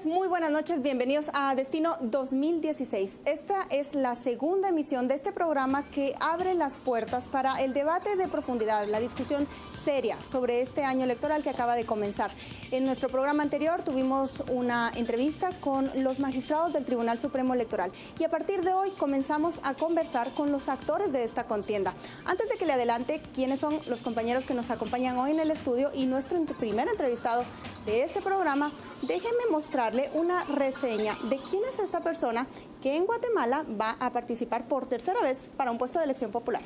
días, muy buenas noches, bienvenidos a Destino 2016. Esta es la segunda emisión de este programa que abre las puertas para el debate de profundidad, la discusión seria sobre este año electoral que acaba de comenzar. En nuestro programa anterior tuvimos una entrevista con los magistrados del Tribunal Supremo Electoral y a partir de hoy comenzamos a conversar con los actores de esta contienda. Antes de que le adelante quiénes son los compañeros que nos acompañan hoy en el estudio y nuestro primer entrevistado de este programa, déjenme mostrarle una reseña de quién es esta persona que en Guatemala va a participar por tercera vez para un puesto de elección popular.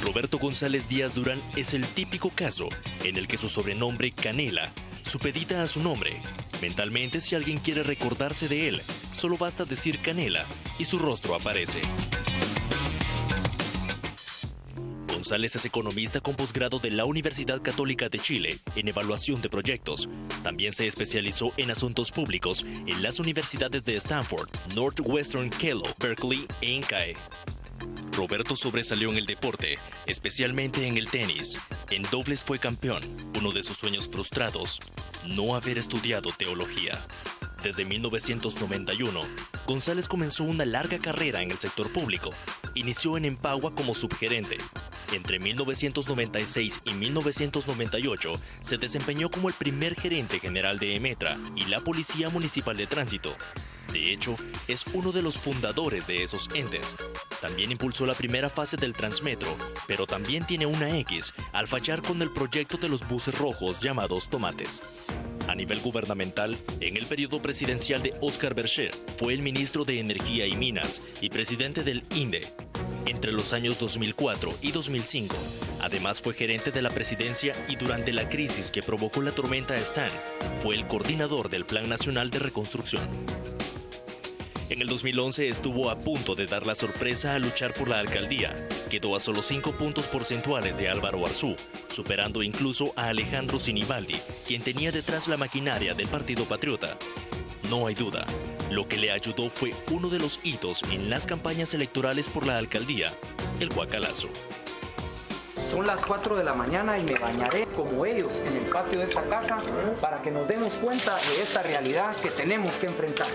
Roberto González Díaz Durán es el típico caso en el que su sobrenombre Canela supedita a su nombre. Mentalmente, si alguien quiere recordarse de él, solo basta decir Canela y su rostro aparece. González es economista con posgrado de la Universidad Católica de Chile en evaluación de proyectos. También se especializó en asuntos públicos en las universidades de Stanford, Northwestern Kellogg, Berkeley e INCAE. Roberto sobresalió en el deporte, especialmente en el tenis. En dobles fue campeón. Uno de sus sueños frustrados, no haber estudiado teología. Desde 1991, González comenzó una larga carrera en el sector público. Inició en Empagua como subgerente. Entre 1996 y 1998 se desempeñó como el primer gerente general de EMETRA y la Policía Municipal de Tránsito. De hecho, es uno de los fundadores de esos entes. También impulsó la primera fase del Transmetro, pero también tiene una X al fallar con el proyecto de los buses rojos llamados Tomates. A nivel gubernamental, en el periodo presidencial de Óscar Bercher, fue el ministro de Energía y Minas y presidente del INDE entre los años 2004 y 2005. Además, fue gerente de la presidencia y durante la crisis que provocó la tormenta Stan, fue el coordinador del Plan Nacional de Reconstrucción. En el 2011 estuvo a punto de dar la sorpresa a luchar por la alcaldía. Quedó a solo 5 puntos porcentuales de Álvaro Arzú, superando incluso a Alejandro Sinibaldi, quien tenía detrás la maquinaria del Partido Patriota. No hay duda, lo que le ayudó fue uno de los hitos en las campañas electorales por la alcaldía, el guacalazo. Son las 4 de la mañana y me bañaré como ellos en el patio de esta casa para que nos demos cuenta de esta realidad que tenemos que enfrentar.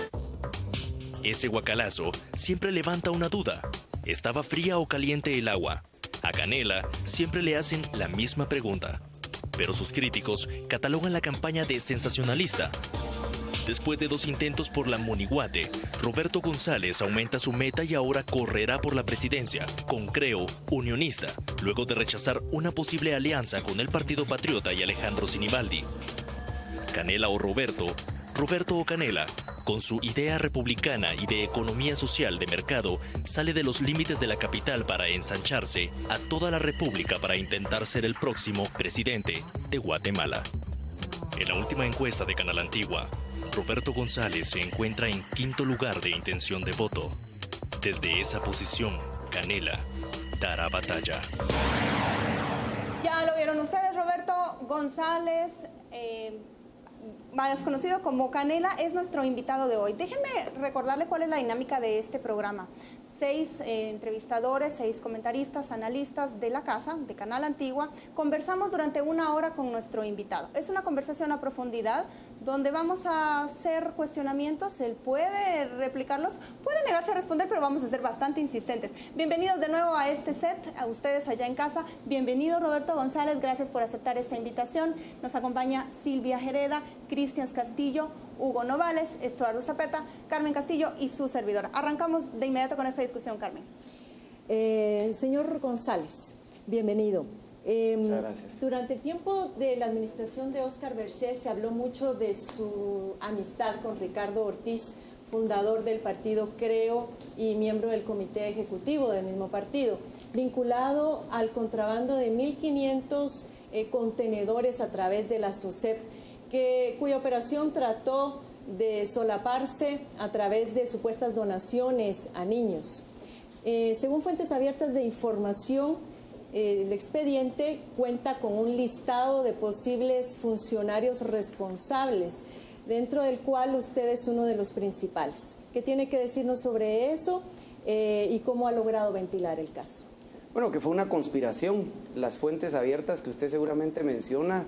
Ese guacalazo siempre levanta una duda. ¿Estaba fría o caliente el agua? A Canela siempre le hacen la misma pregunta. Pero sus críticos catalogan la campaña de sensacionalista. Después de 2 intentos por la Moniguate, Roberto González aumenta su meta y ahora correrá por la presidencia, con Creo Unionista, luego de rechazar una posible alianza con el Partido Patriota y Alejandro Sinibaldi. Canela o Roberto o Canela, con su idea republicana y de economía social de mercado, sale de los límites de la capital para ensancharse a toda la república para intentar ser el próximo presidente de Guatemala. En la última encuesta de Canal Antigua, Roberto González se encuentra en 5º lugar de intención de voto. Desde esa posición, Canela dará batalla. Ya lo vieron ustedes, Roberto González, más conocido como Canela, es nuestro invitado de hoy. Déjenme recordarle cuál es la dinámica de este programa. 6 entrevistadores, 6 comentaristas, analistas de la casa, de Canal Antigua. Conversamos durante 1 hora con nuestro invitado. Es una conversación a profundidad donde vamos a hacer cuestionamientos. Él puede replicarlos, puede negarse a responder, pero vamos a ser bastante insistentes. Bienvenidos de nuevo a este set, a ustedes allá en casa. Bienvenido Roberto González, gracias por aceptar esta invitación. Nos acompaña Silvia Jereda, Cristian Castillo, Hugo Novales, Estuardo Zapeta, Carmen Castillo y su servidora. Arrancamos de inmediato con esta discusión, Carmen. Señor González, bienvenido. Muchas gracias. Durante el tiempo de la administración de Óscar Bercher se habló mucho de su amistad con Ricardo Ortiz, fundador del partido Creo y miembro del comité ejecutivo del mismo partido, vinculado al contrabando de 1.500 contenedores a través de la SOCEP cuya operación trató de solaparse a través de supuestas donaciones a niños. Según fuentes abiertas de información, el expediente cuenta con un listado de posibles funcionarios responsables, dentro del cual usted es uno de los principales. ¿Qué tiene que decirnos sobre eso y cómo ha logrado ventilar el caso? Bueno, que fue una conspiración. Las fuentes abiertas que usted seguramente menciona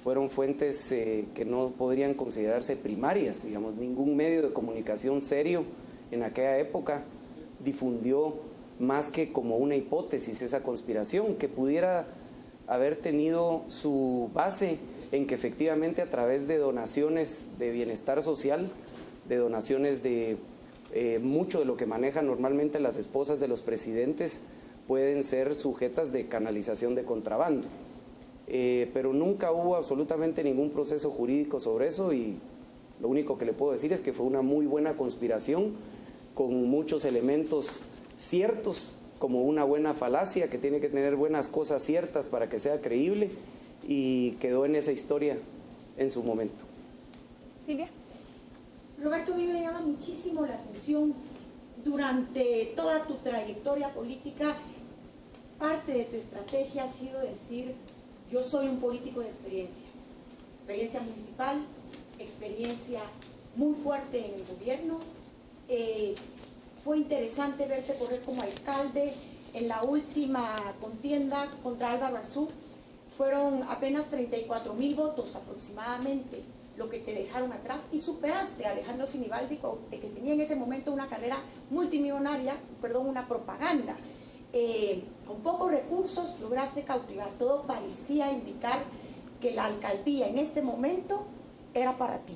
fueron fuentes que no podrían considerarse primarias. Digamos, ningún medio de comunicación serio en aquella época difundió más que como una hipótesis esa conspiración, que pudiera haber tenido su base en que efectivamente a través de donaciones de bienestar social, de donaciones de mucho de lo que manejan normalmente las esposas de los presidentes, pueden ser sujetas de canalización de contrabando. Pero nunca hubo absolutamente ningún proceso jurídico sobre eso, y lo único que le puedo decir es que fue una muy buena conspiración con muchos elementos ciertos, como una buena falacia que tiene que tener buenas cosas ciertas para que sea creíble, y quedó en esa historia en su momento. Silvia. Roberto, a mí me llama muchísimo la atención, durante toda tu trayectoria política, parte de tu estrategia ha sido decir: yo soy un político de experiencia municipal, experiencia muy fuerte en el gobierno. Fue interesante verte correr como alcalde en la última contienda contra Álvaro Arzú. Fueron apenas 34,000 votos aproximadamente lo que te dejaron atrás, y superaste a Alejandro Sinibaldi, que tenía en ese momento una carrera multimillonaria, una propaganda. Con pocos recursos lograste cautivar. Todo parecía indicar que la alcaldía en este momento era para ti.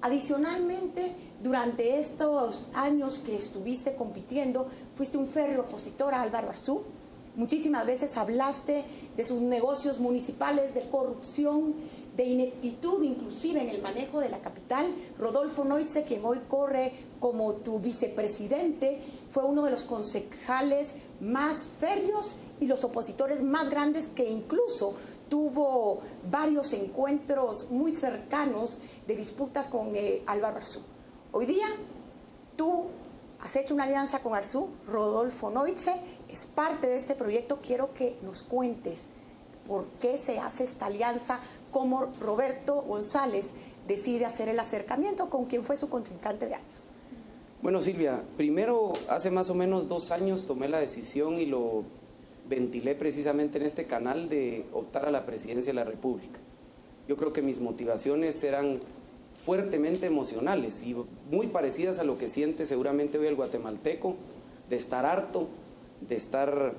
Adicionalmente, durante estos años que estuviste compitiendo, fuiste un férreo opositor a Álvaro Arzú. Muchísimas veces hablaste de sus negocios municipales, de corrupción, de ineptitud, inclusive en el manejo de la capital. Rodolfo Noitze, quien hoy corre como tu vicepresidente, fue uno de los concejales más férreos y los opositores más grandes, que incluso tuvo varios encuentros muy cercanos de disputas con Álvaro Arzú. Hoy día tú has hecho una alianza con Arzú. Rodolfo Noitze es parte de este proyecto. Quiero que nos cuentes por qué se hace esta alianza, cómo Roberto González decide hacer el acercamiento con quien fue su contrincante de años. Bueno, Silvia, primero, hace más o menos 2 años tomé la decisión, y lo ventilé precisamente en este canal, de optar a la presidencia de la República. Yo creo que mis motivaciones eran fuertemente emocionales y muy parecidas a lo que siente seguramente hoy el guatemalteco, de estar harto, de estar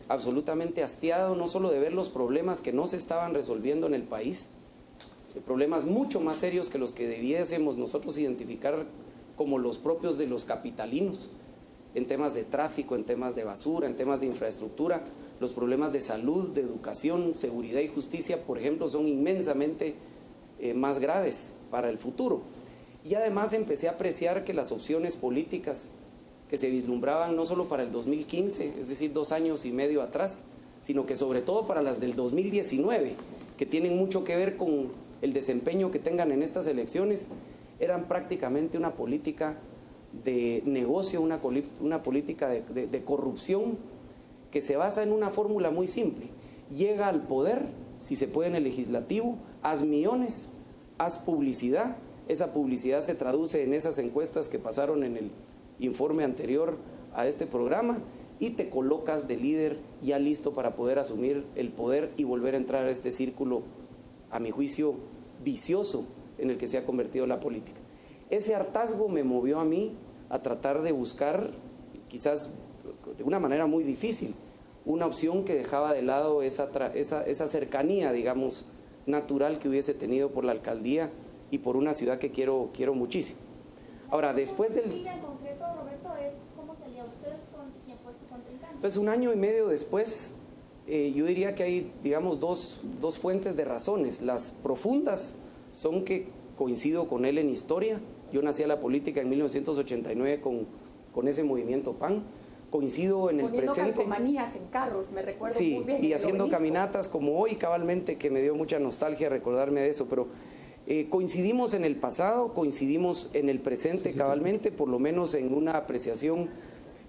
absolutamente hastiado, no solo de ver los problemas que no se estaban resolviendo en el país, problemas mucho más serios que los que debiésemos nosotros identificar como los propios de los capitalinos, en temas de tráfico, en temas de basura, en temas de infraestructura. Los problemas de salud, de educación, seguridad y justicia, por ejemplo, son inmensamente más graves para el futuro. Y además empecé a apreciar que las opciones políticas que se vislumbraban no solo para el 2015, es decir, 2 años y medio atrás, sino que sobre todo para las del 2019, que tienen mucho que ver con el desempeño que tengan en estas elecciones, eran prácticamente una política de negocio, una política de corrupción, que se basa en una fórmula muy simple: llega al poder, si se puede en el legislativo, haz millones, haz publicidad, esa publicidad se traduce en esas encuestas que pasaron en el informe anterior a este programa, y te colocas de líder ya listo para poder asumir el poder y volver a entrar a este círculo, a mi juicio, vicioso en el que se ha convertido la política. Ese hartazgo me movió a mí a tratar de buscar, quizás de una manera muy difícil, una opción que dejaba de lado esa cercanía, digamos, natural que hubiese tenido por la alcaldía y por una ciudad que quiero muchísimo. Ahora, después del... En concreto, Roberto, ¿cómo se alió usted con quién fue su contrincante? Entonces, 1 año y medio después, yo diría que hay, digamos, dos fuentes de razones. Las profundas son que coincido con él en historia. Yo nací a la política en 1989 con ese movimiento PAN. Coincido en el presente. Calcomanías en carros, me recuerdo sí, muy bien. Y haciendo caminatas como hoy cabalmente, que me dio mucha nostalgia recordarme de eso, pero coincidimos en el pasado, coincidimos en el presente cabalmente, por lo menos en una apreciación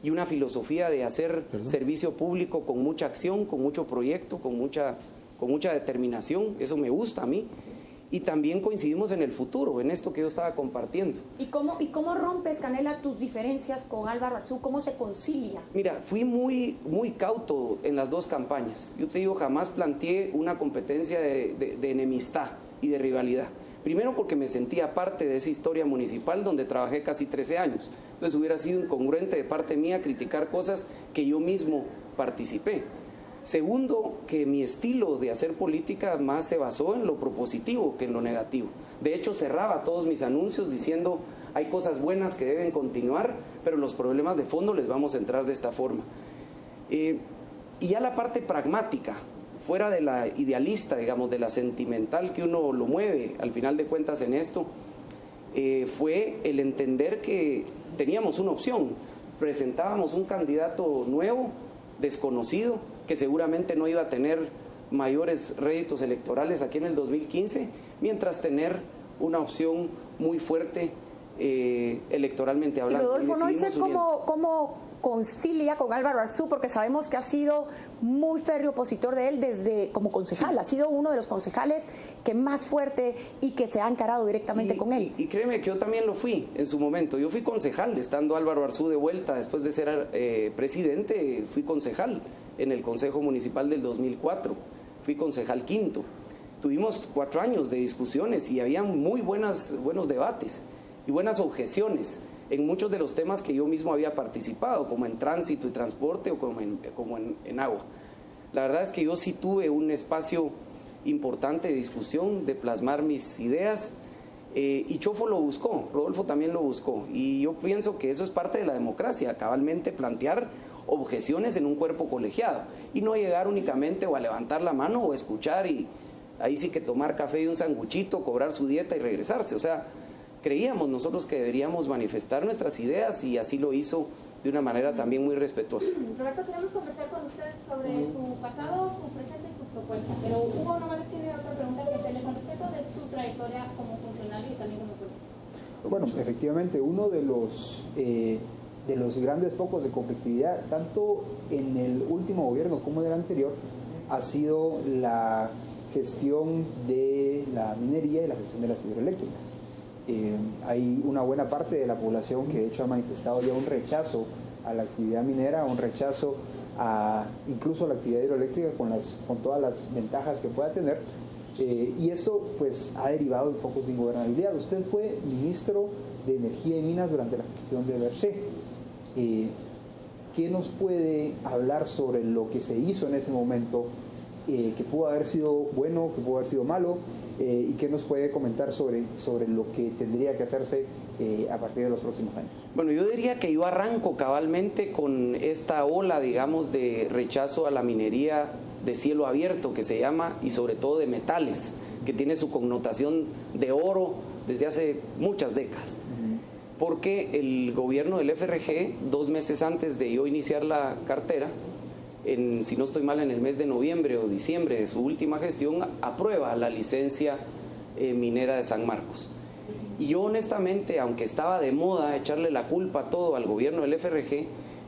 y una filosofía de hacer servicio público con mucha acción, con mucho proyecto, con mucha determinación. Eso me gusta a mí. Y también coincidimos en el futuro, en esto que yo estaba compartiendo. ¿Y cómo rompes, Canela, tus diferencias con Álvaro Arzú? ¿Cómo se concilia? Mira, fui muy cauto en las dos campañas. Yo te digo, jamás planteé una competencia de enemistad y de rivalidad. Primero porque me sentía parte de esa historia municipal donde trabajé casi 13 años. Entonces hubiera sido incongruente de parte mía criticar cosas que yo mismo participé. Segundo, que mi estilo de hacer política más se basó en lo propositivo que en lo negativo. De hecho, cerraba todos mis anuncios diciendo hay cosas buenas que deben continuar, pero los problemas de fondo les vamos a entrar de esta forma. Y ya la parte pragmática, fuera de la idealista, digamos, de la sentimental que uno lo mueve al final de cuentas en esto, fue el entender que teníamos una opción. Presentábamos un candidato nuevo, desconocido, que seguramente no iba a tener mayores réditos electorales aquí en el 2015, mientras tener una opción muy fuerte electoralmente hablando. Y Rodolfo Noitze, ¿cómo concilia con Álvaro Arzú? Porque sabemos que ha sido muy férreo opositor de él desde como concejal. Sí. Ha sido uno de los concejales que más fuerte y que se ha encarado directamente con él. Y créeme que yo también lo fui en su momento. Yo fui concejal, estando Álvaro Arzú de vuelta después de ser presidente, fui concejal en el Consejo Municipal del 2004. Fui concejal quinto. Tuvimos 4 años de discusiones y había muy buenos debates y buenas objeciones en muchos de los temas que yo mismo había participado, como en tránsito y transporte o como en agua. La verdad es que yo sí tuve un espacio importante de discusión, de plasmar mis ideas, y Chofo lo buscó, Rodolfo también lo buscó, y yo pienso que eso es parte de la democracia, cabalmente plantear objeciones en un cuerpo colegiado, y no llegar únicamente o a levantar la mano o escuchar y ahí sí que tomar café y un sanguchito, cobrar su dieta y regresarse. O sea, creíamos nosotros que deberíamos manifestar nuestras ideas y así lo hizo de una manera también muy respetuosa. Roberto, queremos conversar con usted sobre su pasado, su presente y su propuesta, pero Hugo nomás tiene otra pregunta que hacerle con respecto de su trayectoria como funcionario y también como político. Bueno, efectivamente, uno de los grandes focos de conflictividad, tanto en el último gobierno como en el anterior, ha sido la gestión de la minería y la gestión de las hidroeléctricas. Hay una buena parte de la población que de hecho ha manifestado ya un rechazo a la actividad minera, un rechazo incluso a la actividad hidroeléctrica con todas las ventajas que pueda tener, y esto pues ha derivado en focos de ingobernabilidad. Usted fue ministro de Energía y Minas durante la gestión de Berger. ¿Qué nos puede hablar sobre lo que se hizo en ese momento, que pudo haber sido bueno, que pudo haber sido malo, y qué nos puede comentar sobre lo que tendría que hacerse a partir de los próximos años? Bueno, yo diría que yo arranco cabalmente con esta ola, digamos, de rechazo a la minería de cielo abierto, que se llama, y sobre todo de metales, que tiene su connotación de oro desde hace muchas décadas. Porque el gobierno del FRG, 2 meses antes de yo iniciar la cartera, si no estoy mal, en el mes de noviembre o diciembre de su última gestión, aprueba la licencia minera de San Marcos. Y yo honestamente, aunque estaba de moda echarle la culpa todo al gobierno del FRG,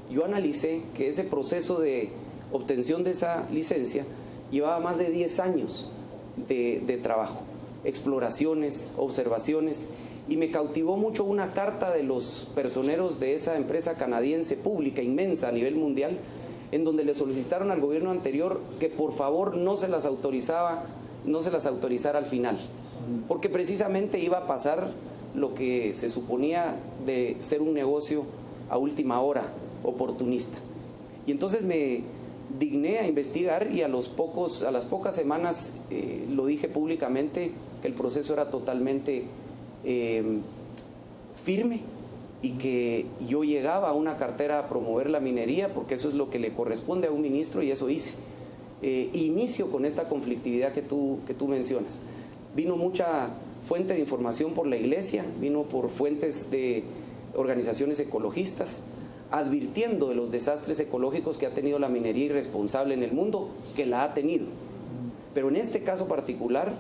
yo analicé que ese proceso de obtención de esa licencia llevaba más de 10 años de trabajo, exploraciones, observaciones, y me cautivó mucho una carta de los personeros de esa empresa canadiense pública inmensa a nivel mundial, en donde le solicitaron al gobierno anterior que por favor no se las autorizara al final, porque precisamente iba a pasar lo que se suponía de ser un negocio a última hora, oportunista. Y entonces me digné a investigar y a las pocas semanas lo dije públicamente, que el proceso era totalmente firme, y que yo llegaba a una cartera a promover la minería, porque eso es lo que le corresponde a un ministro, y eso hice. Inicio con esta conflictividad que tú mencionas. Vino mucha fuente de información por la iglesia, vino por fuentes de organizaciones ecologistas, advirtiendo de los desastres ecológicos que ha tenido la minería irresponsable en el mundo, que la ha tenido. Pero en este caso particular,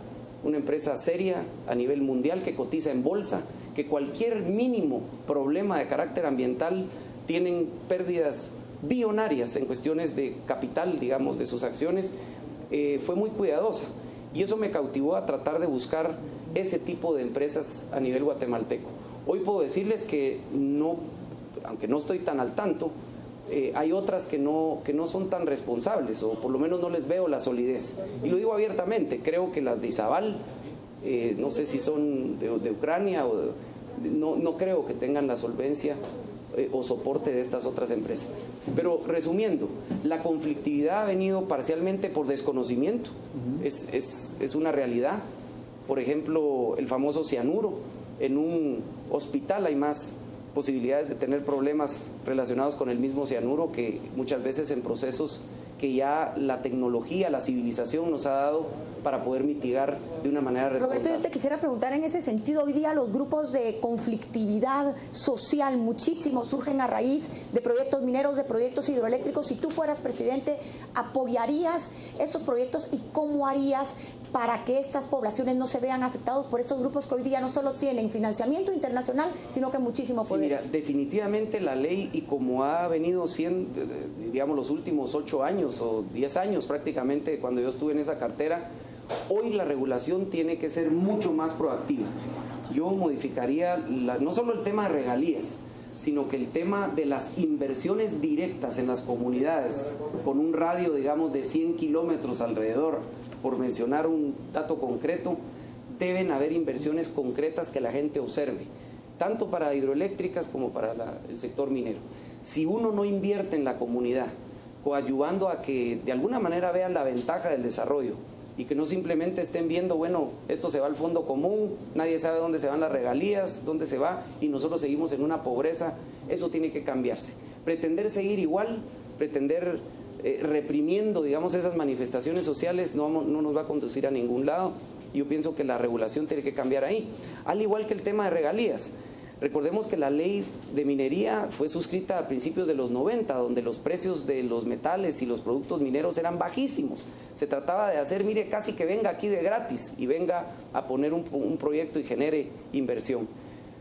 una empresa seria a nivel mundial que cotiza en bolsa, que cualquier mínimo problema de carácter ambiental tienen pérdidas billonarias en cuestiones de capital, digamos, de sus acciones, fue muy cuidadosa. Y eso me cautivó a tratar de buscar ese tipo de empresas a nivel guatemalteco. Hoy puedo decirles que no, aunque no estoy tan al tanto, hay otras que no son tan responsables, o por lo menos no les veo la solidez. Y lo digo abiertamente, creo que las de Izabal, no sé si son de Ucrania, no creo que tengan la solvencia o soporte de estas otras empresas. Pero resumiendo, la conflictividad ha venido parcialmente por desconocimiento, es una realidad. Por ejemplo, el famoso cianuro, en un hospital hay más posibilidades de tener problemas relacionados con el mismo cianuro que muchas veces en procesos que ya la tecnología, la civilización nos ha dado para poder mitigar de una manera responsable. Roberto, yo te quisiera preguntar en ese sentido, hoy día los grupos de conflictividad social muchísimos surgen a raíz de proyectos mineros, de proyectos hidroeléctricos. Si tú fueras presidente, ¿apoyarías estos proyectos y cómo harías para que estas poblaciones no se vean afectados por estos grupos que hoy día no solo tienen financiamiento internacional, sino que muchísimo poder? Sí, mira, definitivamente la ley, y como ha venido siendo, digamos, los últimos 8 años o 10 años prácticamente cuando yo estuve en esa cartera, hoy la regulación tiene que ser mucho más proactiva. Yo modificaría no solo el tema de regalías, sino que el tema de las inversiones directas en las comunidades, con un radio, digamos, de 100 kilómetros alrededor, por mencionar un dato concreto, deben haber inversiones concretas que la gente observe, tanto para hidroeléctricas como para el sector minero. Si uno no invierte en la comunidad, coadyuvando a que de alguna manera vean la ventaja del desarrollo y que no simplemente estén viendo, bueno, esto se va al fondo común, nadie sabe dónde se van las regalías, dónde se va, y nosotros seguimos en una pobreza, eso tiene que cambiarse. Pretender seguir igual, pretender reprimiendo, digamos, esas manifestaciones sociales no nos va a conducir a ningún lado. Yo pienso que la regulación tiene que cambiar ahí, al igual que el tema de regalías. Recordemos que la ley de minería fue suscrita a principios de los 90, donde los precios de los metales y los productos mineros eran bajísimos. Se trataba de hacer, mire, casi que venga aquí de gratis y venga a poner un proyecto y genere inversión.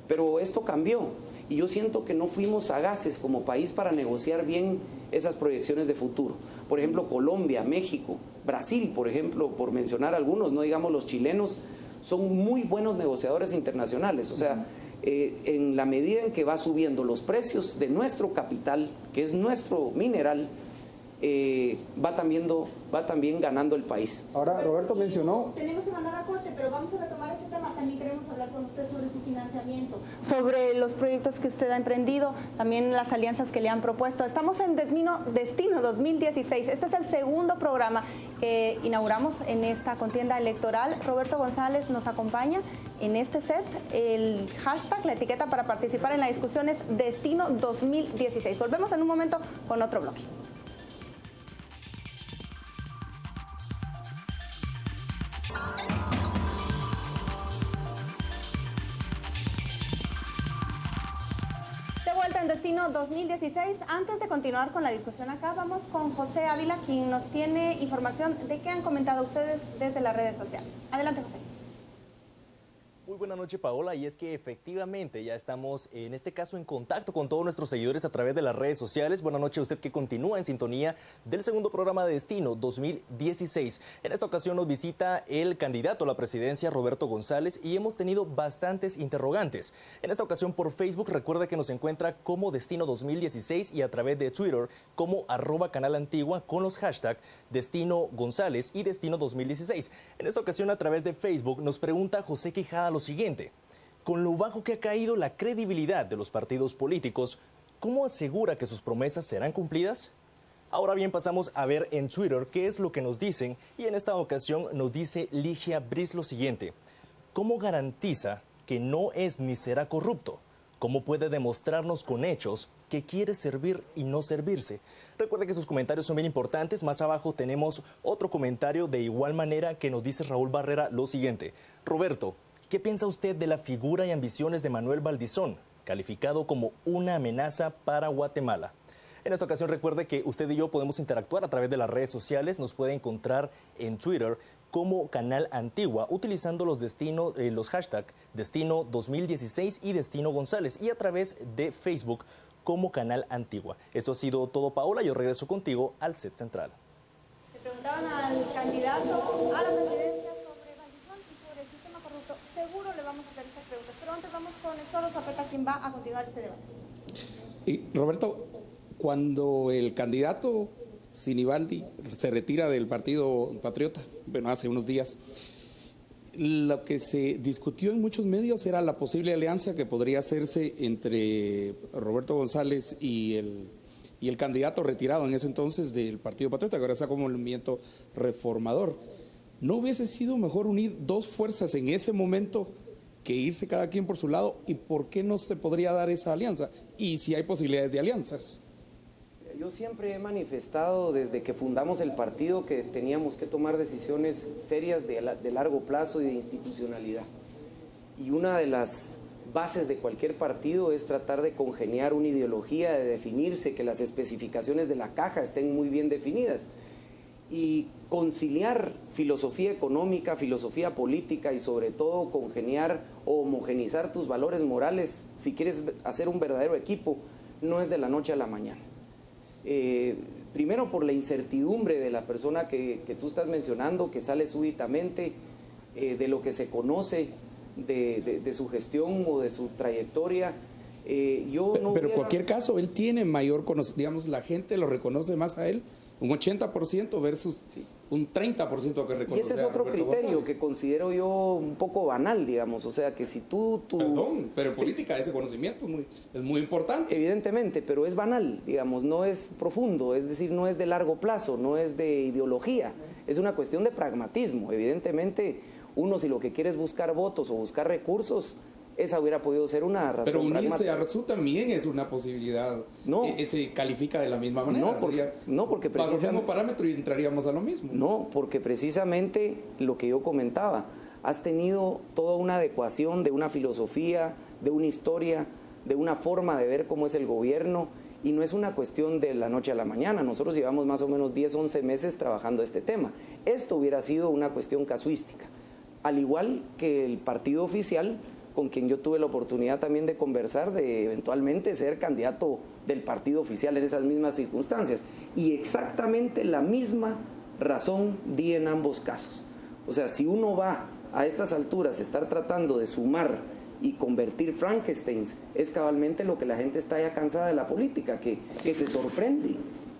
Pero esto cambió y yo siento que no fuimos sagaces como país para negociar bien esas proyecciones de futuro. Por ejemplo, Colombia, México, Brasil, por ejemplo, por mencionar algunos, no digamos los chilenos, son muy buenos negociadores internacionales. O sea, en la medida en que va subiendo los precios de nuestro capital, que es nuestro mineral, va también ganando el país. Ahora, Roberto mencionó... Tenemos que mandar a corte, pero vamos a retomar este tema. También queremos hablar con usted sobre su financiamiento. Sobre los proyectos que usted ha emprendido, también las alianzas que le han propuesto. Estamos en Destino 2016. Este es el segundo programa que inauguramos en esta contienda electoral. Roberto González nos acompaña en este set. El hashtag, la etiqueta para participar en la discusión es Destino 2016. Volvemos en un momento con otro bloque. En Destino 2016, antes de continuar con la discusión acá, vamos con José Ávila, quien nos tiene información de qué han comentado ustedes desde las redes sociales. Adelante, José. Muy buena noche, Paola, y es que efectivamente ya estamos en este caso en contacto con todos nuestros seguidores a través de las redes sociales. Buenas noches a usted que continúa en sintonía del segundo programa de Destino 2016. En esta ocasión nos visita el candidato a la presidencia, Roberto González, y hemos tenido bastantes interrogantes. En esta ocasión por Facebook, recuerda que nos encuentra como Destino 2016 y a través de Twitter como @canalantigua con los hashtags Destino González y Destino 2016. En esta ocasión a través de Facebook nos pregunta José Quijada lo siguiente: con lo bajo que ha caído la credibilidad de los partidos políticos, ¿cómo asegura que sus promesas serán cumplidas? Ahora bien, pasamos a ver en Twitter qué es lo que nos dicen, y en esta ocasión nos dice Ligia Briz lo siguiente: ¿cómo garantiza que no es ni será corrupto? ¿Cómo puede demostrarnos con hechos que quiere servir y no servirse? Recuerde que sus comentarios son bien importantes. Más abajo tenemos otro comentario de igual manera que nos dice Raúl Barrera lo siguiente: Roberto, ¿qué piensa usted de la figura y ambiciones de Manuel Valdizón? calificado como una amenaza para Guatemala. En esta ocasión recuerde que usted y yo podemos interactuar a través de las redes sociales. Nos puede encontrar en Twitter como Canal Antigua, utilizando los hashtags Destino 2016 y Destino González, y a través de Facebook como Canal Antigua. Esto ha sido todo, Paola. Yo regreso contigo al set central. Se preguntaban al candidato a la presidencia sobre Bandizón y sobre el sistema corrupto. Seguro le vamos a hacer estas preguntas, pero antes vamos con Estado Zapata, quien va a continuar este debate. Y Roberto, cuando el candidato Sinibaldi se retira del Partido Patriota, bueno, hace unos días, lo que se discutió en muchos medios era la posible alianza que podría hacerse entre Roberto González y el candidato retirado en ese entonces del Partido Patriota, que ahora está como movimiento reformador. ¿No hubiese sido mejor unir dos fuerzas en ese momento que irse cada quien por su lado? ¿Y por qué no se podría dar esa alianza? Y si hay posibilidades de alianzas. Yo siempre he manifestado desde que fundamos el partido que teníamos que tomar decisiones serias de largo plazo y de institucionalidad. Y una de las bases de cualquier partido es tratar de congeniar una ideología, de definirse, que las especificaciones de la caja estén muy bien definidas. Y conciliar filosofía económica, filosofía política y sobre todo congeniar o homogenizar tus valores morales, si quieres hacer un verdadero equipo, no es de la noche a la mañana. Primero por la incertidumbre de la persona que tú estás mencionando, que sale súbitamente, de lo que se conoce de su gestión o de su trayectoria. Pero en cualquier caso, él tiene mayor conocimiento, digamos, la gente lo reconoce más a él, un 80% versus un 30% que reconoce. Y ese es otro criterio que considero yo un poco banal, digamos, o sea que si tú... Perdón, pero en política ese conocimiento es muy importante. Evidentemente, pero es banal, digamos, no es profundo, es decir, no es de largo plazo, no es de ideología, es una cuestión de pragmatismo. Evidentemente, uno si lo que quiere es buscar votos o buscar recursos, esa hubiera podido ser una razón. Pero unirse a RSU también es una posibilidad. No. Se califica de la misma manera. No, porque precisamente... Bajo el mismo parámetro y entraríamos a lo mismo. No, porque precisamente lo que yo comentaba, has tenido toda una adecuación de una filosofía, de una historia, de una forma de ver cómo es el gobierno, y no es una cuestión de la noche a la mañana. Nosotros llevamos más o menos 10, 11 meses trabajando este tema. Esto hubiera sido una cuestión casuística. Al igual que el partido oficial, con quien yo tuve la oportunidad también de conversar, de eventualmente ser candidato del partido oficial en esas mismas circunstancias. Y exactamente la misma razón di en ambos casos. O sea, si uno va a estas alturas a estar tratando de sumar y convertir Frankensteins, es cabalmente lo que la gente está ya cansada de la política, que se sorprende.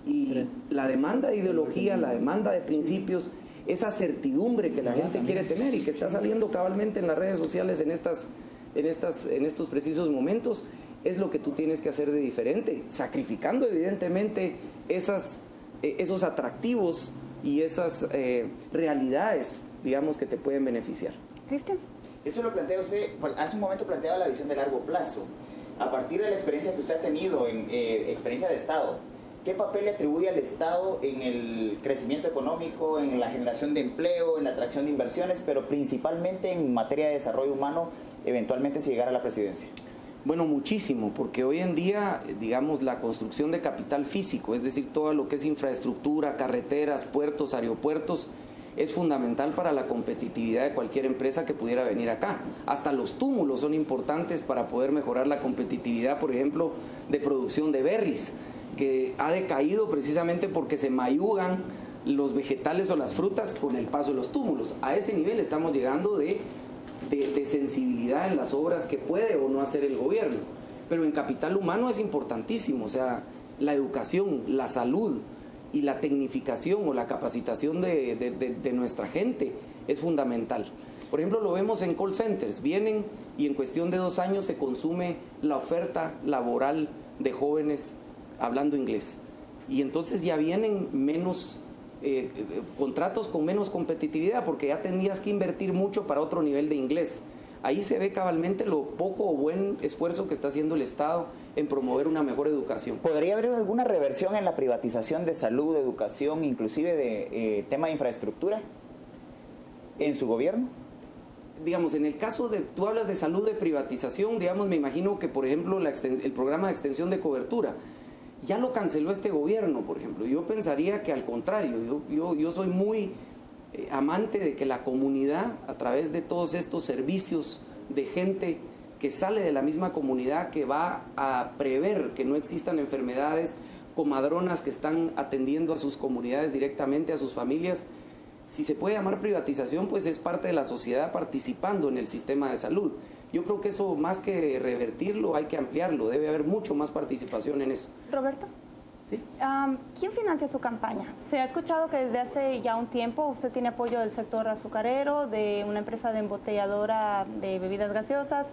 Y la demanda de ideología, la demanda de principios, esa certidumbre que la gente quiere tener y que está saliendo cabalmente en las redes sociales en estos precisos momentos, es lo que tú tienes que hacer de diferente, sacrificando evidentemente esos atractivos y esas realidades, digamos, que te pueden beneficiar. Cristian. Eso lo plantea usted, hace un momento planteaba la visión de largo plazo. A partir de la experiencia que usted ha tenido, experiencia de Estado, ¿qué papel le atribuye al Estado en el crecimiento económico, en la generación de empleo, en la atracción de inversiones, pero principalmente en materia de desarrollo humano, eventualmente si llegara a la presidencia? Bueno, muchísimo, porque hoy en día, digamos, la construcción de capital físico, es decir, todo lo que es infraestructura, carreteras, puertos, aeropuertos, es fundamental para la competitividad de cualquier empresa que pudiera venir acá. Hasta los túmulos son importantes para poder mejorar la competitividad, por ejemplo, de producción de berries, que ha decaído precisamente porque se mayugan los vegetales o las frutas con el paso de los túmulos. A ese nivel estamos llegando de sensibilidad en las obras que puede o no hacer el gobierno. Pero en capital humano es importantísimo, o sea, la educación, la salud y la tecnificación o la capacitación de nuestra gente es fundamental. Por ejemplo, lo vemos en call centers, vienen y en cuestión de 2 años se consume la oferta laboral de jóvenes hablando inglés. Y entonces ya vienen menos contratos con menos competitividad, porque ya tenías que invertir mucho para otro nivel de inglés. Ahí se ve cabalmente lo poco o buen esfuerzo que está haciendo el Estado en promover una mejor educación. ¿Podría haber alguna reversión en la privatización de salud, de educación, inclusive de tema de infraestructura en su gobierno? digamos, en el caso de, tú hablas de salud de privatización, digamos, me imagino que, por ejemplo, el programa de extensión de cobertura, ya lo canceló este gobierno, por ejemplo. Yo pensaría que al contrario, yo soy muy amante de que la comunidad, a través de todos estos servicios de gente que sale de la misma comunidad, que va a prever que no existan enfermedades, comadronas que están atendiendo a sus comunidades directamente, a sus familias. Si se puede llamar privatización, pues es parte de la sociedad participando en el sistema de salud. Yo creo que eso, más que revertirlo, hay que ampliarlo. Debe haber mucho más participación en eso. Roberto. ¿Sí? ¿Quién financia su campaña? Se ha escuchado que desde hace ya un tiempo usted tiene apoyo del sector azucarero, de una empresa de embotelladora de bebidas gaseosas.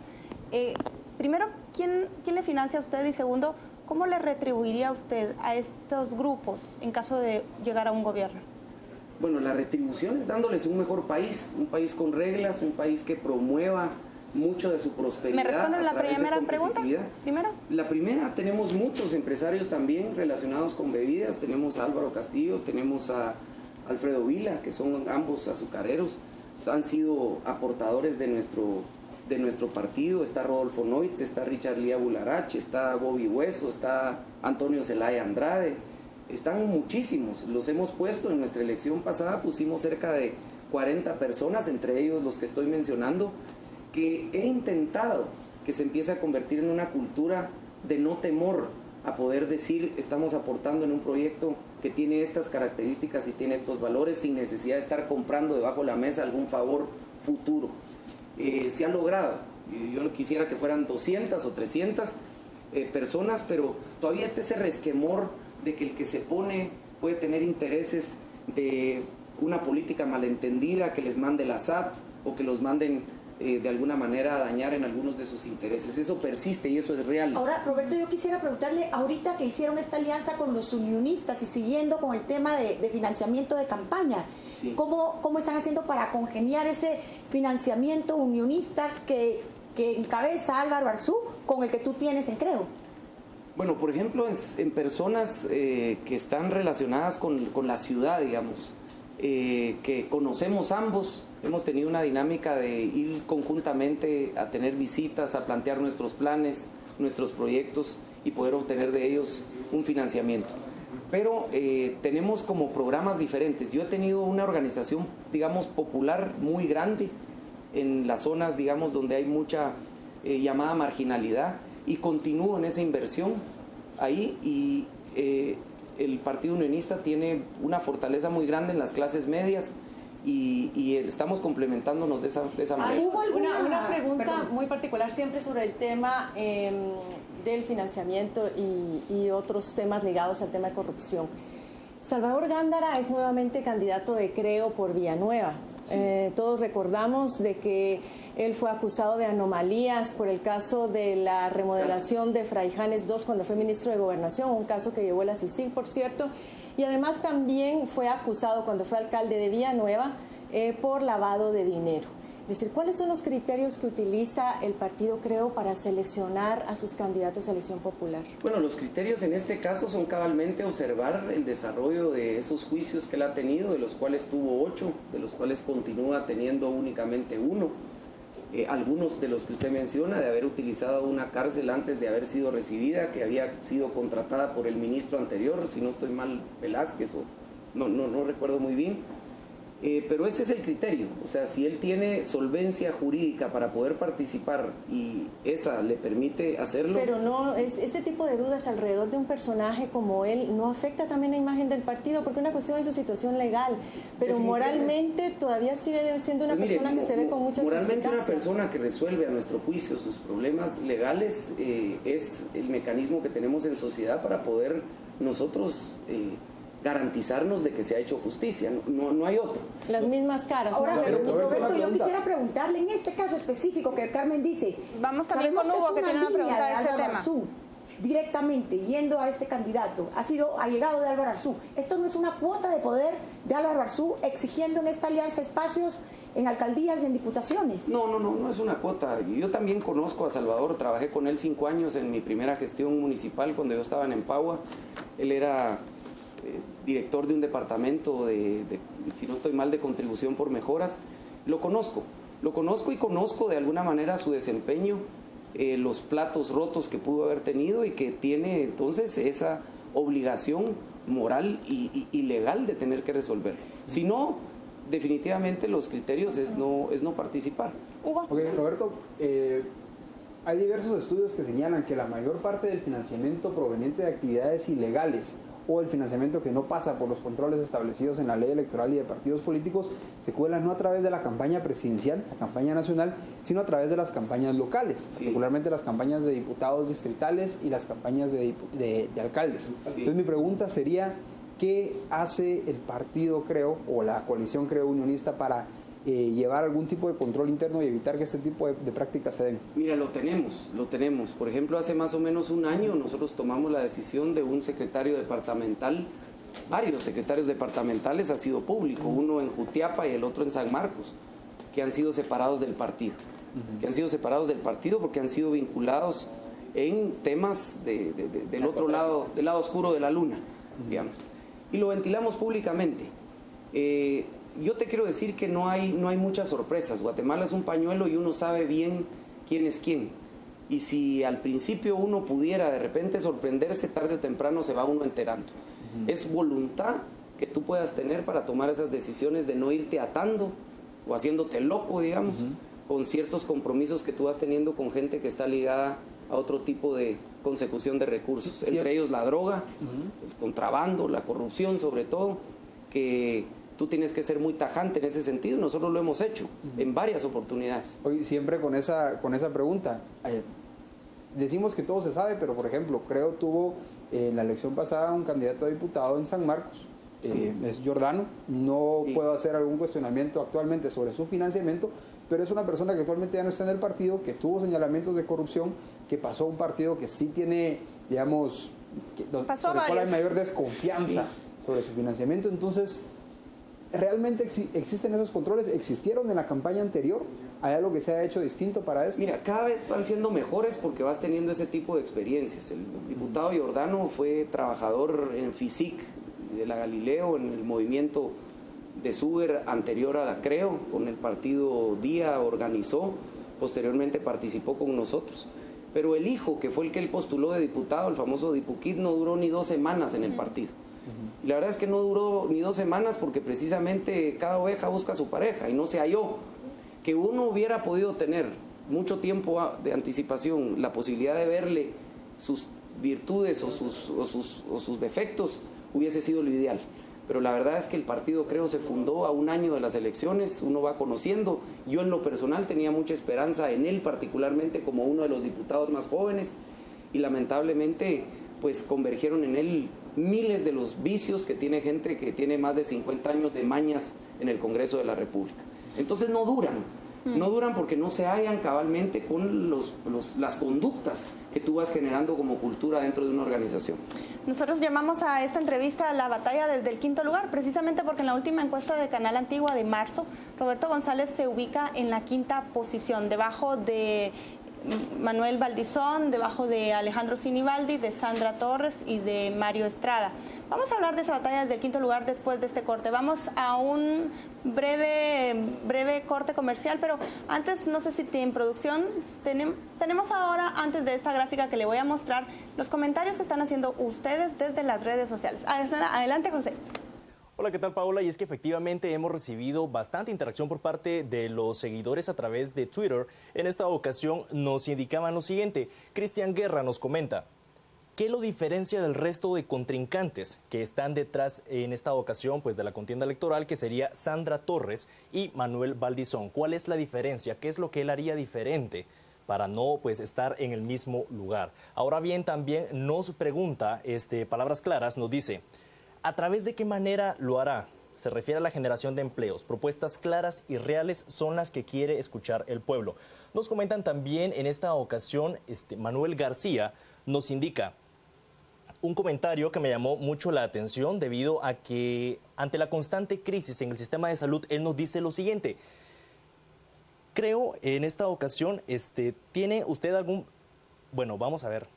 Primero, ¿quién le financia a usted? Y segundo, ¿cómo le retribuiría usted a estos grupos en caso de llegar a un gobierno? Bueno, la retribución es dándoles un mejor país, un país con reglas, un país que promueva mucho de su prosperidad. ¿Me responden la primera pregunta? ¿Primero? La primera, tenemos muchos empresarios también relacionados con bebidas. Tenemos a Álvaro Castillo, tenemos a Alfredo Vila, que son ambos azucareros, han sido aportadores de nuestro partido. Está Rodolfo Noitz, está Richard Lía Bularach, está Bobby Hueso, está Antonio Zelaya Andrade. Están muchísimos, los hemos puesto en nuestra elección pasada, pusimos cerca de 40 personas, entre ellos los que estoy mencionando, que he intentado que se empiece a convertir en una cultura de no temor a poder decir estamos aportando en un proyecto que tiene estas características y tiene estos valores sin necesidad de estar comprando debajo de la mesa algún favor futuro. Se ha logrado, yo quisiera que fueran 200 o 300 personas, pero todavía está ese resquemor de que el que se pone puede tener intereses de una política malentendida, que les mande la SAT o que los manden de alguna manera a dañar en algunos de sus intereses. Eso persiste y eso es real. Ahora, Roberto, yo quisiera preguntarle, ahorita que hicieron esta alianza con los unionistas y siguiendo con el tema de financiamiento de campaña, sí, ¿cómo están haciendo para congeniar ese financiamiento unionista que encabeza Álvaro Arzú con el que tú tienes en Creo? Bueno, por ejemplo, en personas que están relacionadas con la ciudad, digamos, que conocemos ambos, hemos tenido una dinámica de ir conjuntamente a tener visitas, a plantear nuestros planes, nuestros proyectos y poder obtener de ellos un financiamiento. Pero tenemos como programas diferentes. Yo he tenido una organización, digamos, popular muy grande en las zonas, digamos, donde hay mucha llamada marginalidad, y continúo en esa inversión ahí, y el Partido Unionista tiene una fortaleza muy grande en las clases medias y estamos complementándonos de esa manera. ¿Hubo una pregunta muy particular siempre sobre el tema del financiamiento y otros temas ligados al tema de corrupción? Salvador Gándara es nuevamente candidato de Creo por Villanueva. Sí. Todos recordamos de que él fue acusado de anomalías por el caso de la remodelación de Fraijanes II cuando fue ministro de Gobernación, un caso que llevó la CICIG, por cierto, y además también fue acusado cuando fue alcalde de Villanueva por lavado de dinero. Es decir, ¿cuáles son los criterios que utiliza el partido Creo para seleccionar a sus candidatos a elección popular? Bueno, los criterios en este caso son cabalmente observar el desarrollo de esos juicios que él ha tenido, de los cuales tuvo 8, de los cuales continúa teniendo únicamente 1. Algunos de los que usted menciona, de haber utilizado una cárcel antes de haber sido recibida, que había sido contratada por el ministro anterior, si no estoy mal, Velázquez, o no recuerdo muy bien. Pero ese es el criterio, o sea, si él tiene solvencia jurídica para poder participar y esa le permite hacerlo. Pero no, este tipo de dudas alrededor de un personaje como él no afecta también la imagen del partido, porque es una cuestión de su situación legal, pero moralmente todavía sigue siendo una persona que se ve con mucha moralmente suspicacia. Una persona que resuelve a nuestro juicio sus problemas legales es el mecanismo que tenemos en sociedad para poder nosotros garantizarnos de que se ha hecho justicia, no hay otro. Las mismas caras. Ahora, Roberto, yo quisiera preguntarle en este caso específico que Carmen dice, vamos también con Hugo, que tiene una pregunta de este tema. Directamente yendo a este candidato, ha llegado de Álvaro Arzú. Esto no es una cuota de poder de Álvaro Arzú exigiendo en esta alianza espacios en alcaldías y en diputaciones. No es una cuota. Yo también conozco a Salvador, trabajé con él 5 años en mi primera gestión municipal cuando yo estaba en Empagua. Él era director de un departamento si no estoy mal, de contribución por mejoras. Lo conozco. Lo conozco y conozco de alguna manera su desempeño, los platos rotos que pudo haber tenido y que tiene entonces esa obligación moral y legal de tener que resolverlo. Si no, definitivamente los criterios es no participar. Hugo. Ok, Roberto, hay diversos estudios que señalan que la mayor parte del financiamiento proveniente de actividades ilegales o el financiamiento que no pasa por los controles establecidos en la ley electoral y de partidos políticos se cuela no a través de la campaña presidencial, la campaña nacional, sino a través de las campañas locales, particularmente las campañas de diputados distritales y las campañas de alcaldes. Entonces mi pregunta sería, ¿qué hace el partido Creo o la coalición Creo Unionista para llevar algún tipo de control interno y evitar que este tipo de prácticas se den? Mira, lo tenemos. Por ejemplo, hace más o menos un año nosotros tomamos la decisión de un secretario departamental, varios secretarios departamentales ha sido público, uno en Jutiapa y el otro en San Marcos, que han sido separados del partido. Porque han sido vinculados en temas del otro lado, del lado oscuro de la luna, digamos. Y lo ventilamos públicamente. Yo te quiero decir que no hay muchas sorpresas. Guatemala es un pañuelo y uno sabe bien quién es quién. Y si al principio uno pudiera de repente sorprenderse, tarde o temprano se va uno enterando. Es voluntad que tú puedas tener para tomar esas decisiones de no irte atando o haciéndote loco, digamos, con ciertos compromisos que tú vas teniendo con gente que está ligada a otro tipo de consecución de recursos. Entre ellos la droga, el contrabando, la corrupción sobre todo, que tú tienes que ser muy tajante en ese sentido, y nosotros lo hemos hecho en varias oportunidades. Hoy siempre con esa pregunta, decimos que todo se sabe, pero por ejemplo, Creo tuvo en la elección pasada un candidato a diputado en San Marcos, es Giordano, no puedo hacer algún cuestionamiento actualmente sobre su financiamiento, pero es una persona que actualmente ya no está en el partido, que tuvo señalamientos de corrupción, que pasó a un partido que sí tiene, digamos, sobre el cual hay mayor desconfianza sobre su financiamiento. Entonces, ¿realmente existen esos controles? ¿Existieron en la campaña anterior? ¿Hay algo que se ha hecho distinto para esto? Mira, cada vez van siendo mejores porque vas teniendo ese tipo de experiencias. El diputado Giordano fue trabajador en FISIC de la Galileo, en el movimiento de Suber anterior a la Creo, con el partido Día organizó, posteriormente participó con nosotros. Pero el hijo, que fue el que él postuló de diputado, el famoso Dipuquit, no duró ni 2 semanas en el partido. Y la verdad es que no duró ni 2 semanas porque precisamente cada oveja busca a su pareja y no se halló. Que uno hubiera podido tener mucho tiempo de anticipación, la posibilidad de verle sus virtudes o sus defectos, hubiese sido lo ideal. Pero la verdad es que el partido Creo se fundó a un año de las elecciones, uno va conociendo. Yo en lo personal tenía mucha esperanza en él, particularmente como uno de los diputados más jóvenes, y lamentablemente pues convergieron en él miles de los vicios que tiene gente que tiene más de 50 años de mañas en el Congreso de la República. Entonces no duran porque no se hallan cabalmente con las conductas que tú vas generando como cultura dentro de una organización. Nosotros llamamos a esta entrevista la batalla desde el 5º lugar, precisamente porque en la última encuesta de Canal Antigua de marzo, Roberto González se ubica en la 5ª posición, debajo de Manuel Valdizón, debajo de Alejandro Sinibaldi, de Sandra Torres y de Mario Estrada. Vamos a hablar de esa batalla desde el 5º lugar después de este corte. Vamos a un breve corte comercial, pero antes, no sé si en producción tenemos ahora, antes de esta gráfica que le voy a mostrar, los comentarios que están haciendo ustedes desde las redes sociales. Adelante, José. Hola, ¿qué tal, Paola? Y es que efectivamente hemos recibido bastante interacción por parte de los seguidores a través de Twitter. En esta ocasión nos indicaban lo siguiente. Cristian Guerra nos comenta: ¿qué lo diferencia del resto de contrincantes que están detrás en esta ocasión pues de la contienda electoral, que sería Sandra Torres y Manuel Valdizón? ¿Cuál es la diferencia? ¿Qué es lo que él haría diferente para no pues estar en el mismo lugar? Ahora bien, también nos pregunta, palabras claras, nos dice: ¿a través de qué manera lo hará? Se refiere a la generación de empleos. Propuestas claras y reales son las que quiere escuchar el pueblo. Nos comentan también en esta ocasión, Manuel García nos indica un comentario que me llamó mucho la atención debido a que ante la constante crisis en el sistema de salud, él nos dice lo siguiente: creo en esta ocasión, ¿tiene usted algún... Bueno, vamos a ver,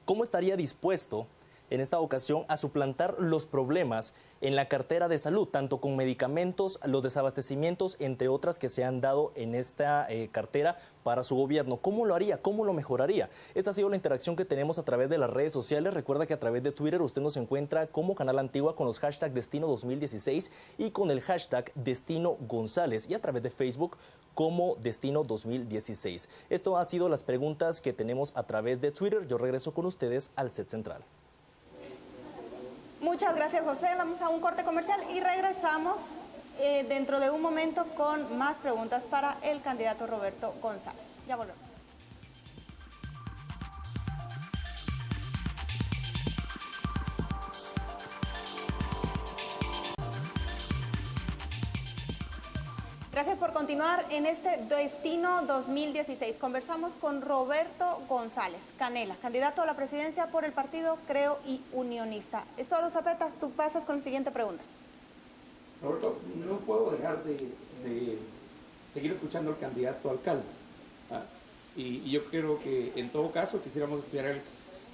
¿cómo estaría dispuesto en esta ocasión a suplantar los problemas en la cartera de salud, tanto con medicamentos, los desabastecimientos, entre otras que se han dado en esta cartera para su gobierno. ¿Cómo lo haría? ¿Cómo lo mejoraría? Esta ha sido la interacción que tenemos a través de las redes sociales. Recuerda que a través de Twitter usted nos encuentra como Canal Antigua con los hashtags Destino 2016 y con el hashtag Destino González, y a través de Facebook como Destino 2016. Esto ha sido las preguntas que tenemos a través de Twitter. Yo regreso con ustedes al set central. Muchas gracias, José. Vamos a un corte comercial y regresamos dentro de un momento con más preguntas para el candidato Roberto González. Ya volvemos. Gracias por continuar en este Destino 2016. Conversamos con Roberto González Canela, candidato a la presidencia por el partido Creo y Unionista. Estuardo Zapeta, tú pasas con la siguiente pregunta. Roberto, no puedo dejar de seguir escuchando al candidato a alcalde. Y yo creo que en todo caso quisiéramos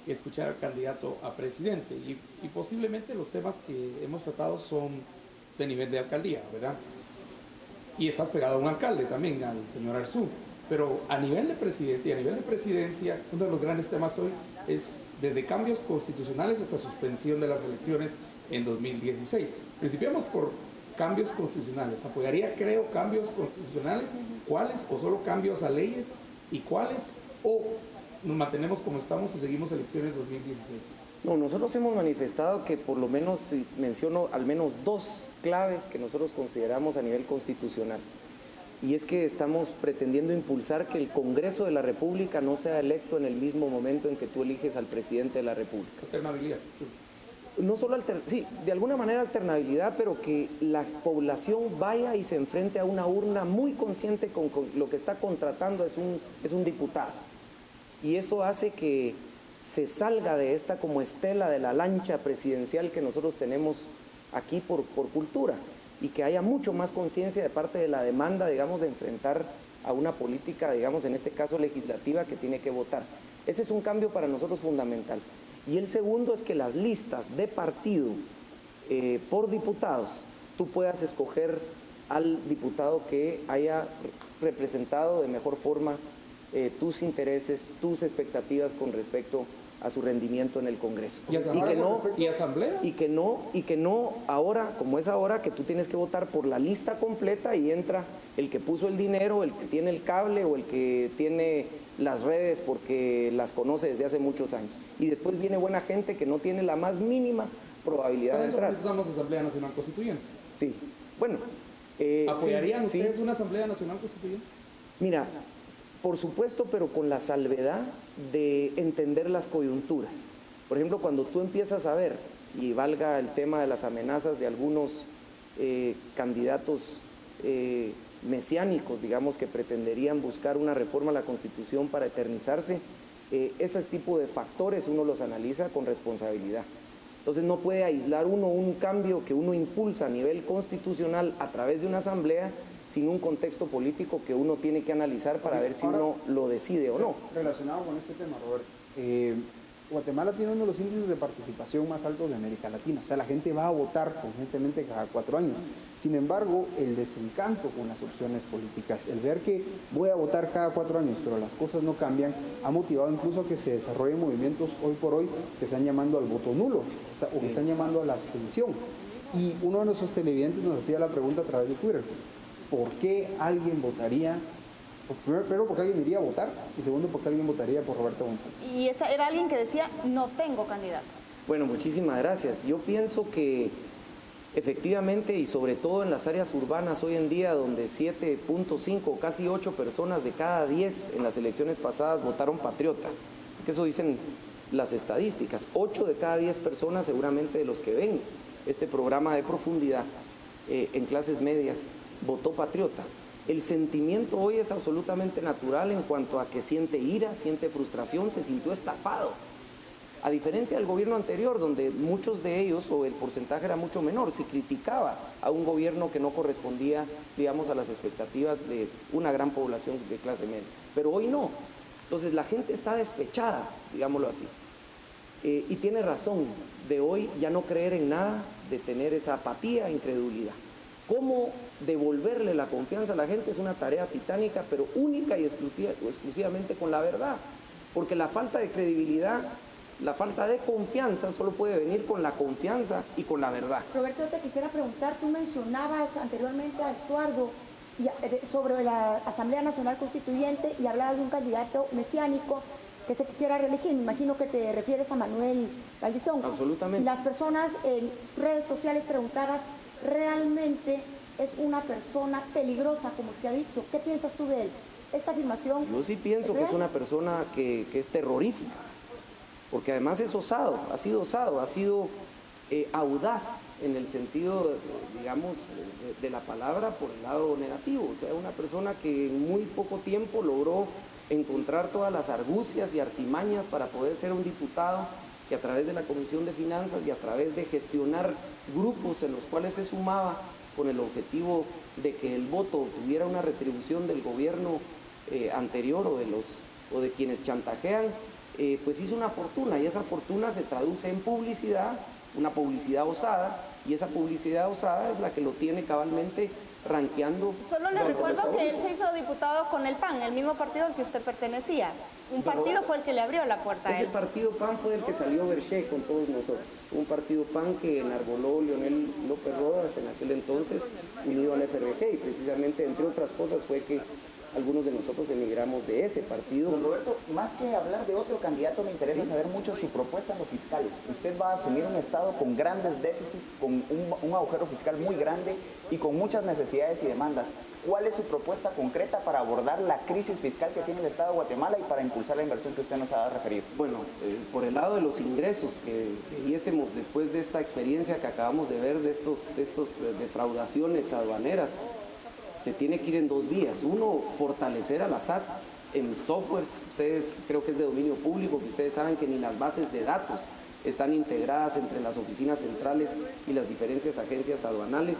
escuchar al candidato a presidente. Y posiblemente los temas que hemos tratado son de nivel de alcaldía, ¿verdad? Y estás pegado a un alcalde también, al señor Arzú. Pero a nivel de presidente y a nivel de presidencia, uno de los grandes temas hoy es desde cambios constitucionales hasta suspensión de las elecciones en 2016. Principiamos por cambios constitucionales. ¿Apoyaría, creo, cambios constitucionales? ¿Cuáles? ¿O solo cambios a leyes? ¿Y cuáles? ¿O nos mantenemos como estamos y seguimos elecciones 2016? No, nosotros hemos manifestado que por lo menos, menciono al menos dos claves que nosotros consideramos a nivel constitucional. Y es que estamos pretendiendo impulsar que el Congreso de la República no sea electo en el mismo momento en que tú eliges al presidente de la República. Alternabilidad. No solo, sí, de alguna manera alternabilidad, pero que la población vaya y se enfrente a una urna muy consciente con lo que está contratando es un diputado. Y eso hace que se salga de esta como estela de la lancha presidencial que nosotros tenemos aquí por cultura, y que haya mucho más conciencia de parte de la demanda, digamos, de enfrentar a una política, digamos, en este caso legislativa, que tiene que votar. Ese es un cambio para nosotros fundamental. Y el segundo es que las listas de partido por diputados, tú puedas escoger al diputado que haya representado de mejor forma tus intereses, tus expectativas con respecto a su rendimiento en el Congreso. ¿Y asamblea? Y que no ahora, como es ahora, que tú tienes que votar por la lista completa y entra el que puso el dinero, el que tiene el cable o el que tiene las redes porque las conoce desde hace muchos años. Y después viene buena gente que no tiene la más mínima probabilidad de entrar. Necesitamos Asamblea Nacional Constituyente. Sí. Bueno. ¿Apoyarían ustedes una Asamblea Nacional Constituyente? Mira, por supuesto, pero con la salvedad de entender las coyunturas. Por ejemplo, cuando tú empiezas a ver, y valga el tema de las amenazas de algunos candidatos mesiánicos, digamos, que pretenderían buscar una reforma a la Constitución para eternizarse, ese tipo de factores uno los analiza con responsabilidad. Entonces no puede aislar uno un cambio que uno impulsa a nivel constitucional a través de una asamblea sin un contexto político que uno tiene que analizar para ver si uno lo decide o no. Relacionado con este tema, Roberto, Guatemala tiene uno de los índices de participación más altos de América Latina. O sea, la gente va a votar constantemente cada 4 años. Sin embargo, el desencanto con las opciones políticas, el ver que voy a votar cada 4 años, pero las cosas no cambian, ha motivado incluso a que se desarrollen movimientos hoy por hoy que están llamando al voto nulo o que están llamando a la abstención. Y uno de nuestros televidentes nos hacía la pregunta a través de Twitter: ¿por qué alguien votaría? Primero, porque alguien iría a votar, y segundo, porque alguien votaría por Roberto González. Y esa era alguien que decía, no tengo candidato. Bueno, muchísimas gracias. Yo pienso que efectivamente, y sobre todo en las áreas urbanas hoy en día, donde 7.5, casi 8 personas de cada 10 en las elecciones pasadas votaron patriota, que eso dicen las estadísticas. 8 de cada 10 personas, seguramente de los que ven este programa de profundidad en clases medias, votó patriota. El sentimiento hoy es absolutamente natural en cuanto a que siente ira, siente frustración, se sintió estafado. A diferencia del gobierno anterior, donde muchos de ellos, o el porcentaje era mucho menor, se criticaba a un gobierno que no correspondía, digamos, a las expectativas de una gran población de clase media. Pero hoy no. Entonces la gente está despechada, digámoslo así. y tiene razón, de hoy ya no creer en nada, de tener esa apatía, incredulidad. ¿Cómo devolverle la confianza a la gente? Es una tarea titánica, pero única y exclusivamente con la verdad, porque la falta de credibilidad, la falta de confianza solo puede venir con la confianza y con la verdad. Roberto, te quisiera preguntar, tú mencionabas anteriormente a Estuardo sobre la Asamblea Nacional Constituyente y hablabas de un candidato mesiánico que se quisiera reelegir. Me imagino que te refieres a Manuel Valdizón. Absolutamente. Y las personas en redes sociales preguntabas, ¿realmente es una persona peligrosa, como se ha dicho? ¿Qué piensas tú de él? Esta afirmación... Yo sí pienso que es una persona que es terrorífica, porque además es osado, ha sido audaz en el sentido, digamos, de la palabra por el lado negativo. O sea, una persona que en muy poco tiempo logró encontrar todas las argucias y artimañas para poder ser un diputado que a través de la Comisión de Finanzas y a través de gestionar grupos en los cuales se sumaba con el objetivo de que el voto tuviera una retribución del gobierno anterior o de quienes chantajean, pues hizo una fortuna, y esa fortuna se traduce en publicidad, una publicidad osada, y esa publicidad osada es la que lo tiene cabalmente ranqueando. Solo le recuerdo que él se hizo diputado con el PAN, el mismo partido al que usted pertenecía. Un partido fue el que le abrió la puerta a él. Ese partido PAN fue el que salió Berché con todos nosotros. Un partido PAN que enarboló Leonel López Rodas en aquel entonces, unido al FRG, y precisamente, entre otras cosas, fue que algunos de nosotros emigramos de ese partido. Don Roberto, más que hablar de otro candidato, me interesa saber mucho su propuesta en lo fiscal. Usted va a asumir un Estado con grandes déficits, con un agujero fiscal muy grande y con muchas necesidades y demandas. ¿Cuál es su propuesta concreta para abordar la crisis fiscal que tiene el Estado de Guatemala y para impulsar la inversión que usted nos ha referido? Bueno, por el lado de los ingresos que viésemos después de esta experiencia que acabamos de ver, de estos defraudaciones aduaneras, se tiene que ir en dos vías. Uno, fortalecer a la SAT en softwares. Ustedes, creo que es de dominio público, que ustedes saben que ni las bases de datos están integradas entre las oficinas centrales y las diferentes agencias aduanales.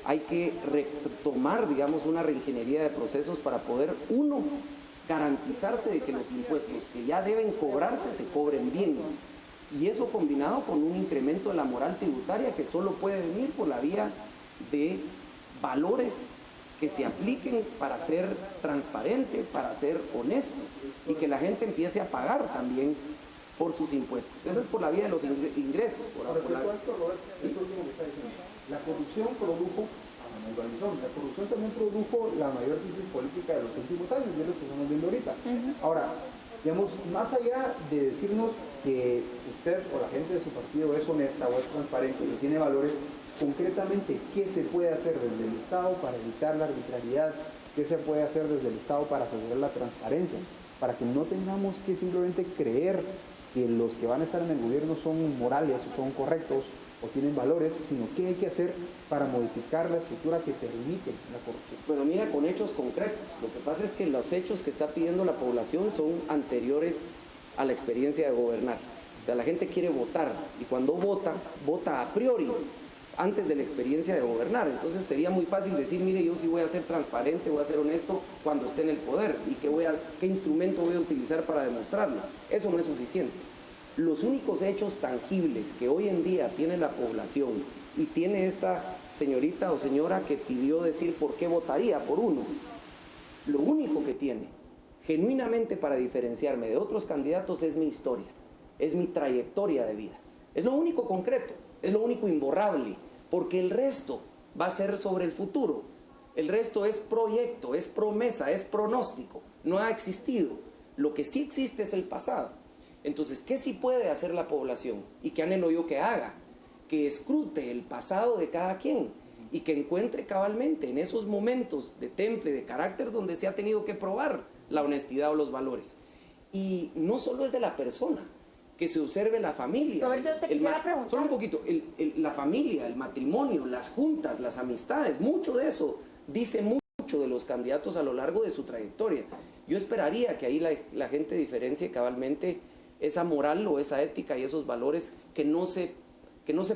Hay que retomar, digamos, una reingeniería de procesos para poder, uno, garantizarse de que los impuestos que ya deben cobrarse se cobren bien. Y eso combinado con un incremento de la moral tributaria que solo puede venir por la vía de valores que se apliquen para ser transparente, para ser honesto, y que la gente empiece a pagar también por sus impuestos. Esa es por la vía de los ingresos. Esto último que está diciendo. La corrupción produjo a Manuel Valdizón. La corrupción también produjo la mayor crisis política de los últimos años, y es lo que estamos viendo ahorita. Ahora, digamos, más allá de decirnos que usted o la gente de su partido es honesta o es transparente y tiene valores, concretamente, ¿qué se puede hacer desde el Estado para evitar la arbitrariedad? ¿Qué se puede hacer desde el Estado para asegurar la transparencia? Para que no tengamos que simplemente creer que los que van a estar en el gobierno son morales o son correctos o tienen valores, sino qué hay que hacer para modificar la estructura que permite la corrupción. Bueno, mira, con hechos concretos. Lo que pasa es que los hechos que está pidiendo la población son anteriores a la experiencia de gobernar. O sea, la gente quiere votar, y cuando vota, vota a priori, antes de la experiencia de gobernar. Entonces sería muy fácil decir, mire, yo sí voy a ser transparente, voy a ser honesto cuando esté en el poder, y qué instrumento voy a utilizar para demostrarlo. Eso no es suficiente. Los únicos hechos tangibles que hoy en día tiene la población, y tiene esta señorita o señora que pidió decir por qué votaría por uno, lo único que tiene genuinamente para diferenciarme de otros candidatos es mi historia, es mi trayectoria de vida. Es lo único concreto, es lo único imborrable, porque el resto va a ser sobre el futuro. El resto es proyecto, es promesa, es pronóstico, no ha existido. Lo que sí existe es el pasado. Entonces, ¿qué sí puede hacer la población? ¿Y qué anhelo yo que haga? Que escrute el pasado de cada quien y que encuentre cabalmente en esos momentos de temple, de carácter, donde se ha tenido que probar la honestidad o los valores. Y no solo es de la persona, que se observe la familia. Roberto, te quisiera preguntar. Solo un poquito, la familia, el matrimonio, las juntas, las amistades, mucho de eso dice mucho de los candidatos a lo largo de su trayectoria. Yo esperaría que ahí la gente diferencie cabalmente esa moral o esa ética y esos valores que no se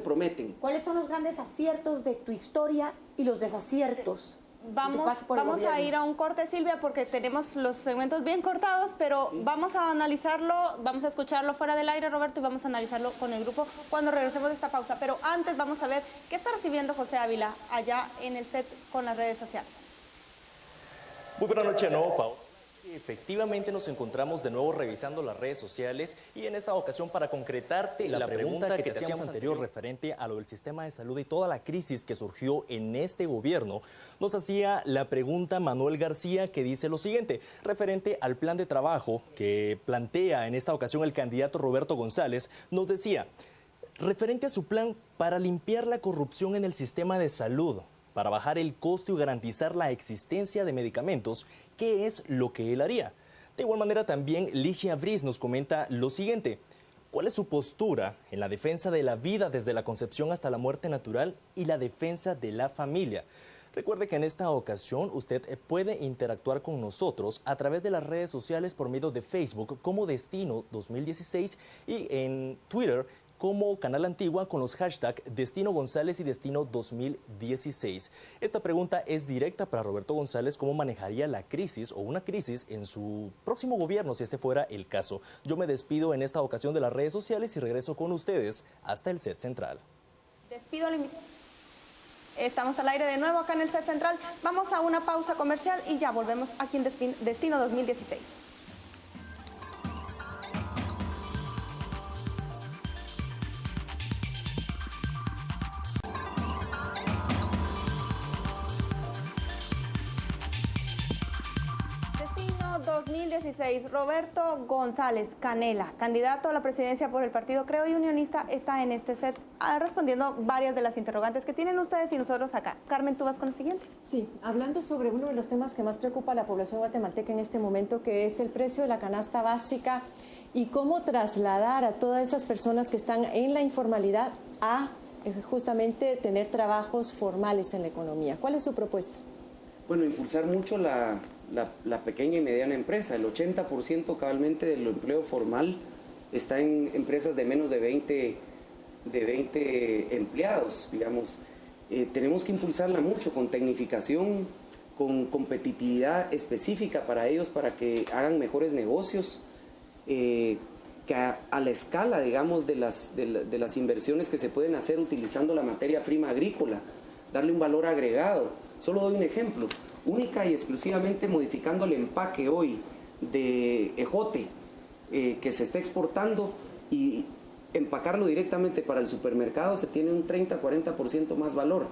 prometen. ¿Cuáles son los grandes aciertos de tu historia y los desaciertos Vamos a ir a un corte, Silvia, porque tenemos los segmentos bien cortados, pero sí, vamos a analizarlo, vamos a escucharlo fuera del aire, Roberto, y vamos a analizarlo con el grupo cuando regresemos de esta pausa. Pero antes vamos a ver qué está recibiendo José Ávila allá en el set con las redes sociales. Muy buena noche de nuevo, Pau. Efectivamente nos encontramos de nuevo revisando las redes sociales y en esta ocasión para concretarte la pregunta que te hacíamos anterior referente a lo del sistema de salud y toda la crisis que surgió en este gobierno, nos hacía la pregunta Manuel García, que dice lo siguiente, referente al plan de trabajo que plantea en esta ocasión el candidato Roberto González, nos decía, referente a su plan para limpiar la corrupción en el sistema de salud, para bajar el costo y garantizar la existencia de medicamentos, ¿qué es lo que él haría? De igual manera también Ligia Briz nos comenta lo siguiente, ¿cuál es su postura en la defensa de la vida desde la concepción hasta la muerte natural y la defensa de la familia? Recuerde que en esta ocasión usted puede interactuar con nosotros a través de las redes sociales por medio de Facebook como Destino 2016 y en Twitter como Canal Antigua con los hashtags Destino González y Destino 2016. Esta pregunta es directa para Roberto González, ¿cómo manejaría la crisis o una crisis en su próximo gobierno si este fuera el caso? Yo me despido en esta ocasión de las redes sociales y regreso con ustedes hasta el set central. Despido al invitado. Estamos al aire de nuevo acá en el set central. Vamos a una pausa comercial y ya volvemos aquí en Destino 2016. Destino 2016, Roberto González Canela, candidato a la presidencia por el partido Creo y Unionista, está en este set respondiendo varias de las interrogantes que tienen ustedes y nosotros acá. Carmen, ¿tú vas con el siguiente? Sí, hablando sobre uno de los temas que más preocupa a la población guatemalteca en este momento, que es el precio de la canasta básica y cómo trasladar a todas esas personas que están en la informalidad a justamente tener trabajos formales en la economía. ¿Cuál es su propuesta? Bueno, impulsar mucho la pequeña y mediana empresa. El 80% cabalmente del empleo formal está en empresas de menos de 20 empleados, digamos. Tenemos que impulsarla mucho con tecnificación, con competitividad específica para ellos, para que hagan mejores negocios, que a la escala, digamos, de las inversiones que se pueden hacer utilizando la materia prima agrícola, darle un valor agregado. Solo doy un ejemplo, única y exclusivamente modificando el empaque hoy de ejote que se está exportando y empacarlo directamente para el supermercado, se tiene un 30-40% más valor.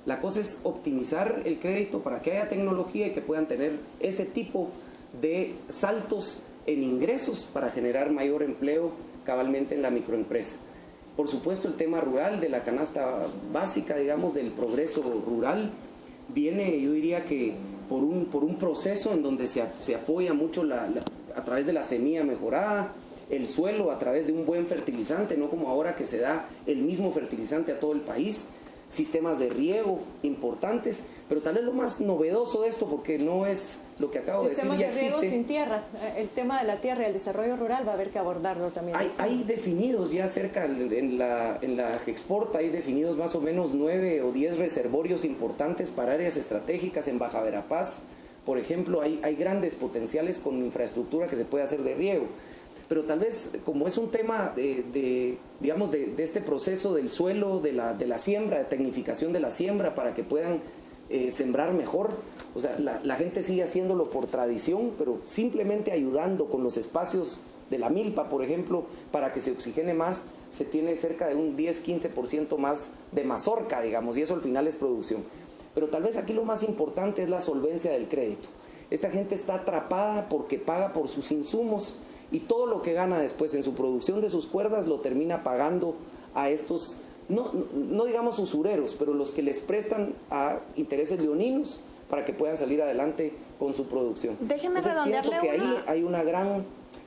La cosa es optimizar el crédito para que haya tecnología y que puedan tener ese tipo de saltos en ingresos para generar mayor empleo cabalmente en la microempresa. Por supuesto, el tema rural, de la canasta básica, digamos, del progreso rural, viene, yo diría que por un proceso en donde se apoya mucho a través de la semilla mejorada, el suelo a través de un buen fertilizante, no como ahora que se da el mismo fertilizante a todo el país, sistemas de riego importantes, pero tal vez lo más novedoso de esto, porque no es lo que acabo de decir, ya existe. Sistemas de riego sin tierra, el tema de la tierra y el desarrollo rural va a haber que abordarlo también. Hay definidos ya cerca, en la Gexporta hay definidos más o menos 9 o 10 reservorios importantes para áreas estratégicas en Baja Verapaz. Por ejemplo, hay grandes potenciales con infraestructura que se puede hacer de riego. Pero tal vez, como es un tema de este proceso del suelo, de la siembra, de tecnificación de la siembra para que puedan sembrar mejor, o sea, la gente sigue haciéndolo por tradición, pero simplemente ayudando con los espacios de la milpa, por ejemplo, para que se oxigene más, se tiene cerca de un 10-15% más de mazorca, digamos, y eso al final es producción. Pero tal vez aquí lo más importante es la solvencia del crédito. Esta gente está atrapada porque paga por sus insumos, y todo lo que gana después en su producción de sus cuerdas lo termina pagando a estos, no digamos usureros, pero los que les prestan a intereses leoninos para que puedan salir adelante con su producción. Déjeme redondearle. Pienso que ahí hay una gran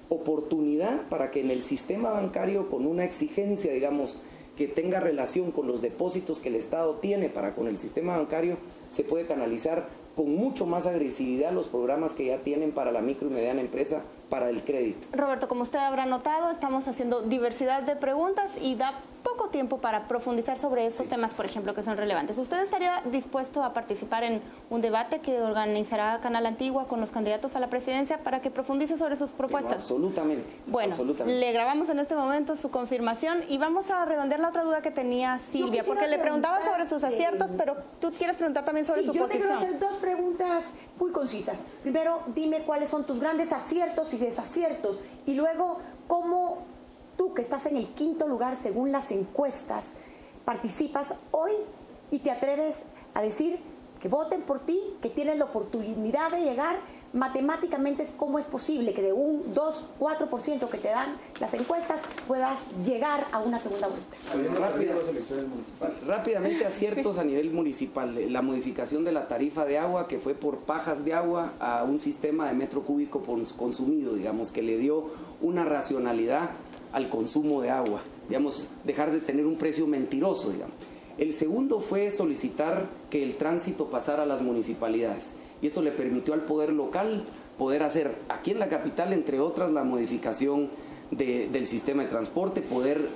oportunidad para que en el sistema bancario, con una exigencia, digamos, que tenga relación con los depósitos que el Estado tiene para con el sistema bancario, se puede canalizar con mucho más agresividad los programas que ya tienen para la micro y mediana empresa para el crédito. Roberto, como usted habrá notado, estamos haciendo diversidad de preguntas y da poco tiempo para profundizar sobre estos temas, por ejemplo, que son relevantes. ¿Usted estaría dispuesto a participar en un debate que organizará Canal Antigua con los candidatos a la presidencia para que profundice sobre sus propuestas? Pero absolutamente. Bueno, absolutamente. Le grabamos en este momento su confirmación y vamos a redondear la otra duda que tenía Silvia, porque le preguntaba sobre sus aciertos, pero tú quieres preguntar también sobre su posición. Yo te quiero hacer dos preguntas muy concisas. Primero, dime cuáles son tus grandes aciertos y desaciertos, y luego, ¿cómo tú, que estás en el 5º lugar según las encuestas, participas hoy y te atreves a decir que voten por ti, que tienes la oportunidad de llegar? Matemáticamente, ¿cómo es posible que de un 2, 4% que te dan las encuestas puedas llegar a una segunda vuelta? Rápidamente, aciertos a nivel municipal. La modificación de la tarifa de agua, que fue por pajas de agua a un sistema de metro cúbico por consumido, digamos, que le dio una racionalidad al consumo de agua, digamos, dejar de tener un precio mentiroso, digamos. El segundo fue solicitar que el tránsito pasara a las municipalidades, y esto le permitió al poder local poder hacer aquí en la capital, entre otras, la modificación del sistema de transporte, poder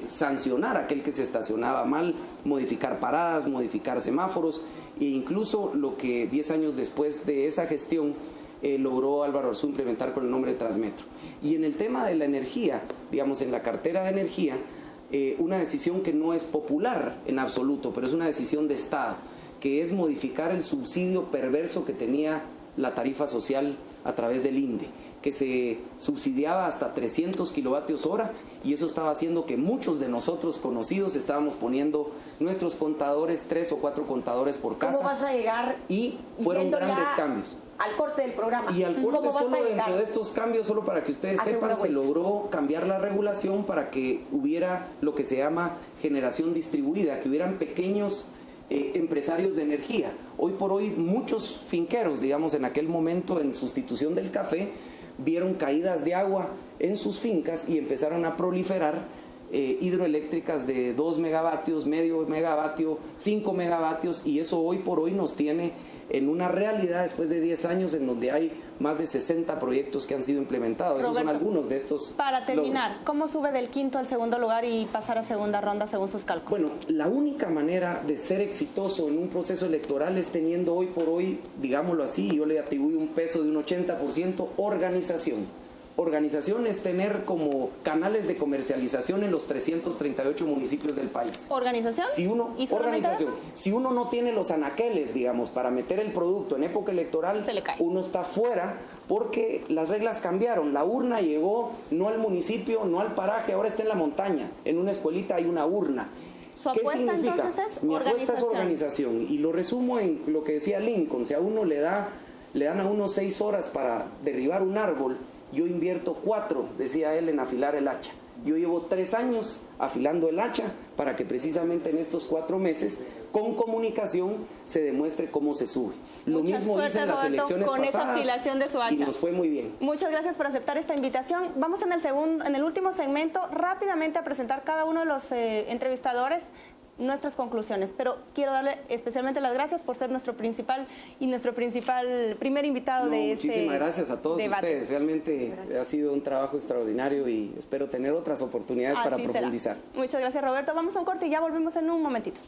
sancionar a aquel que se estacionaba mal, modificar paradas, modificar semáforos, e incluso lo que 10 años después de esa gestión logró Álvaro Arzú implementar con el nombre de Transmetro. Y en el tema de la energía, digamos, en la cartera de energía, una decisión que no es popular en absoluto, pero es una decisión de Estado, que es modificar el subsidio perverso que tenía la tarifa social a través del INDE, que se subsidiaba hasta 300 kilovatios hora, y eso estaba haciendo que muchos de nosotros conocidos estábamos poniendo nuestros contadores, 3 o 4 contadores por casa. ¿Cómo vas a llegar? Y fueron grandes cambios. Al corte del programa. Y al corte, solo dentro de estos cambios, solo para que ustedes sepan, se logró cambiar la regulación para que hubiera lo que se llama generación distribuida, que hubieran pequeños empresarios de energía. Hoy por hoy muchos finqueros, digamos, en aquel momento, en sustitución del café, vieron caídas de agua en sus fincas y empezaron a proliferar hidroeléctricas de 2 megavatios, medio megavatio, 5 megavatios, y eso hoy por hoy nos tiene en una realidad después de 10 años en donde hay más de 60 proyectos que han sido implementados. Roberto, esos son algunos de estos para terminar, logros. ¿Cómo sube del 5º al 2º lugar y pasar a segunda ronda según sus cálculos? Bueno, la única manera de ser exitoso en un proceso electoral es teniendo hoy por hoy, digámoslo así, yo le atribuyo un peso de un 80%, organización. Organización es tener como canales de comercialización en los 338 municipios del país. ¿Organización? Si uno no tiene los anaqueles, digamos, para meter el producto en época electoral, se le cae. Uno está fuera porque las reglas cambiaron. La urna llegó no al municipio, no al paraje, ahora está en la montaña. En una escuelita hay una urna. ¿Su apuesta entonces es Mi apuesta es organización. Y lo resumo en lo que decía Lincoln. Si a uno le dan a uno 6 horas para derribar un árbol, yo invierto 4, decía él, en afilar el hacha. Yo llevo 3 años afilando el hacha para que precisamente en estos 4 meses, con comunicación, se demuestre cómo se sube. Lo mismo hice en las elecciones con pasadas, esa afilación de su hacha. y nos fue muy bien. Muchas gracias por aceptar esta invitación. Vamos en el último segmento rápidamente a presentar cada uno de los entrevistadores nuestras conclusiones, pero quiero darle especialmente las gracias por ser nuestro principal primer invitado de este muchísimas gracias a todos debate. ustedes, realmente ha sido un trabajo extraordinario y espero tener otras oportunidades para profundizar. Muchas gracias, Roberto. Vamos a un corte y ya volvemos en un momentito.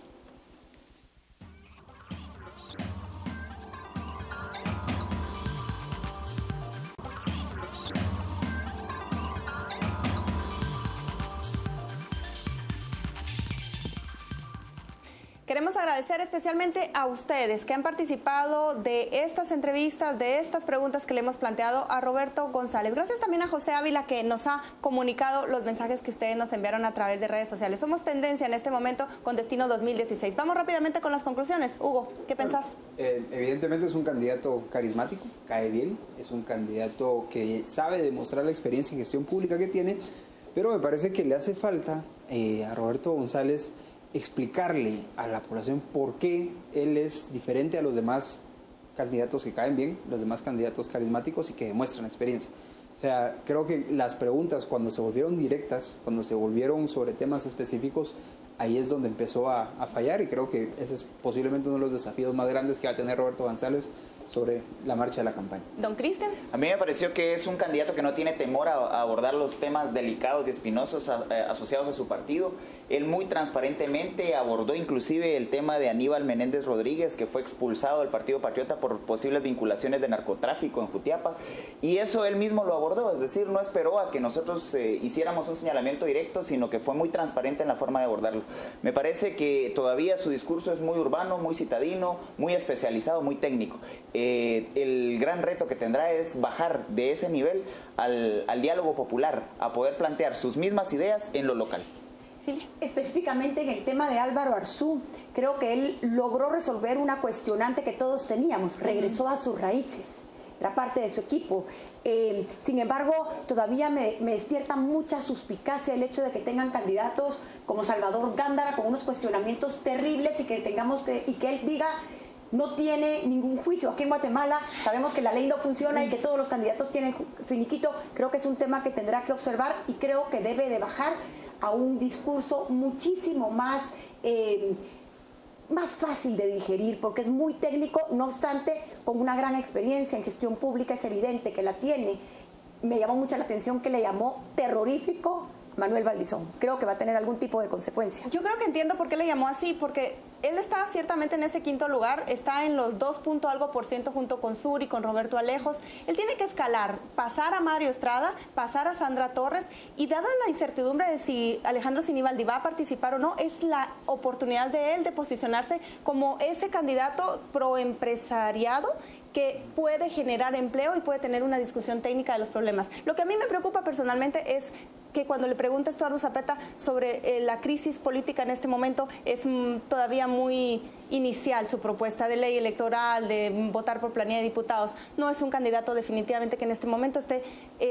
Queremos agradecer especialmente a ustedes que han participado de estas entrevistas, de estas preguntas que le hemos planteado a Roberto González. Gracias también a José Ávila, que nos ha comunicado los mensajes que ustedes nos enviaron a través de redes sociales. Somos tendencia en este momento con Destino 2016. Vamos rápidamente con las conclusiones. Hugo, ¿qué pensás? Evidentemente es un candidato carismático, cae bien, es un candidato que sabe demostrar la experiencia en gestión pública que tiene, pero me parece que le hace falta a Roberto González explicarle a la población por qué él es diferente a los demás candidatos que caen bien, los demás candidatos carismáticos y que demuestran experiencia. O sea, creo que las preguntas cuando se volvieron directas, cuando se volvieron sobre temas específicos, ahí es donde empezó a fallar, y creo que ese es posiblemente uno de los desafíos más grandes que va a tener Roberto González sobre la marcha de la campaña. Don Christens. A mí me pareció que es un candidato que no tiene temor a abordar los temas delicados y espinosos asociados a su partido. Él muy transparentemente abordó inclusive el tema de Aníbal Menéndez Rodríguez, que fue expulsado del Partido Patriota por posibles vinculaciones de narcotráfico en Jutiapa, y eso él mismo lo abordó, es decir, no esperó a que nosotros hiciéramos un señalamiento directo, sino que fue muy transparente en la forma de abordarlo. Me parece que todavía su discurso es muy urbano, muy citadino, muy especializado, muy técnico. El gran reto que tendrá es bajar de ese nivel al diálogo popular, a poder plantear sus mismas ideas en lo local. Específicamente en el tema de Álvaro Arzú, creo que él logró resolver una cuestionante que todos teníamos, regresó a sus raíces, era parte de su equipo. Sin embargo, todavía me despierta mucha suspicacia el hecho de que tengan candidatos como Salvador Gándara con unos cuestionamientos terribles y que él diga no tiene ningún juicio. Aquí en Guatemala sabemos que la ley no funciona y que todos los candidatos tienen finiquito. Creo que es un tema que tendrá que observar y creo que debe de bajar a un discurso muchísimo más fácil de digerir, porque es muy técnico, no obstante, con una gran experiencia en gestión pública, es evidente que la tiene. Me llamó mucho la atención que le llamó terrorífico Manuel Valdizón. Creo que va a tener algún tipo de consecuencia. Yo creo que entiendo por qué le llamó así, porque él está ciertamente en ese quinto lugar, está en los 2% junto con Sur y con Roberto Alejos. Él tiene que escalar, pasar a Mario Estrada, pasar a Sandra Torres, y dada la incertidumbre de si Alejandro Sinibaldi va a participar o no, es la oportunidad de él de posicionarse como ese candidato proempresariado que puede generar empleo y puede tener una discusión técnica de los problemas. Lo que a mí me preocupa personalmente es que cuando le pregunta a Estuardo Zapeta sobre la crisis política en este momento, es todavía muy inicial su propuesta de ley electoral, de votar por planilla de diputados. No es un candidato definitivamente que en este momento esté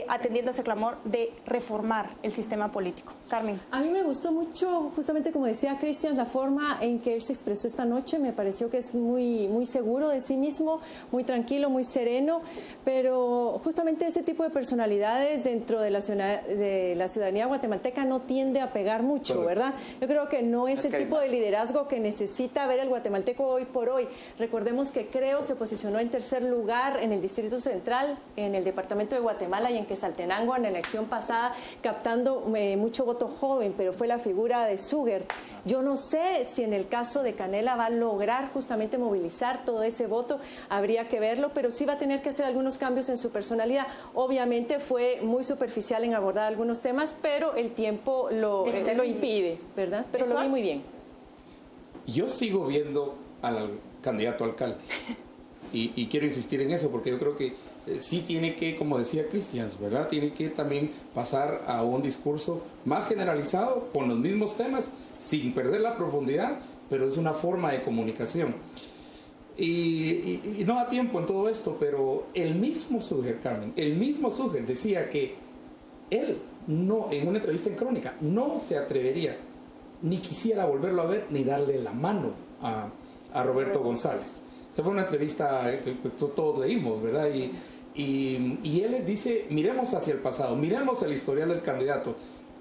atendiendo ese clamor de reformar el sistema político. Carmen. A mí me gustó mucho, justamente como decía Cristian, la forma en que él se expresó esta noche. Me pareció que es muy seguro de sí mismo, muy tranquilo, muy sereno, pero justamente ese tipo de personalidades dentro de la ciudadanía guatemalteca no tiende a pegar mucho, ¿verdad? Yo creo que no es el tipo de liderazgo que necesita ver el guatemalteco hoy por hoy. Recordemos que Creo se posicionó en tercer lugar en el Distrito Central, en el departamento de Guatemala y en Quetzaltenango en la elección pasada, captando mucho voto joven, pero fue la figura de Suger. Yo no sé si en el caso de Canela va a lograr justamente movilizar todo ese voto, habría que verlo, pero sí va a tener que hacer algunos cambios en su personalidad. Obviamente fue muy superficial en abordar algunos temas, pero el tiempo lo impide, ¿verdad? Pero lo vi muy bien. Yo sigo viendo al candidato alcalde y quiero insistir en eso porque yo creo que sí tiene que, como decía Cristian, ¿verdad? Tiene que también pasar a un discurso más generalizado con los mismos temas sin perder la profundidad, pero es una forma de comunicación. Y no da tiempo en todo esto, pero el mismo Suger, Carmen, el mismo Suger decía que él no, en una entrevista en Crónica, no se atrevería ni quisiera volverlo a ver ni darle la mano a Roberto González. Esta fue una entrevista que todos leímos, ¿verdad? Y él les dice, miremos hacia el pasado, miremos el historial del candidato.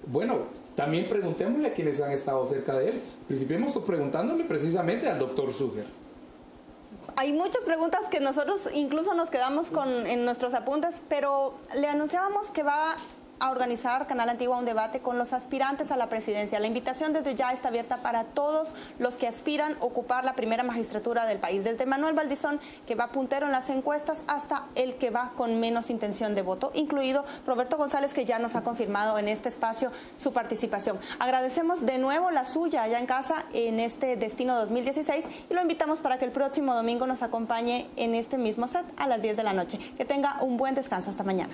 Bueno, también preguntémosle a quienes han estado cerca de él. Principiemos preguntándole precisamente al doctor Suger. Hay muchas preguntas que nosotros incluso nos quedamos en nuestros apuntes, pero le anunciábamos que va a organizar Canal Antigua un debate con los aspirantes a la presidencia. La invitación desde ya está abierta para todos los que aspiran a ocupar la primera magistratura del país, desde Manuel Valdizón, que va puntero en las encuestas, hasta el que va con menos intención de voto, incluido Roberto González, que ya nos ha confirmado en este espacio su participación. Agradecemos de nuevo la suya allá en casa en este Destino 2016 y lo invitamos para que el próximo domingo nos acompañe en este mismo set a las 10 de la noche. Que tenga un buen descanso. Hasta mañana.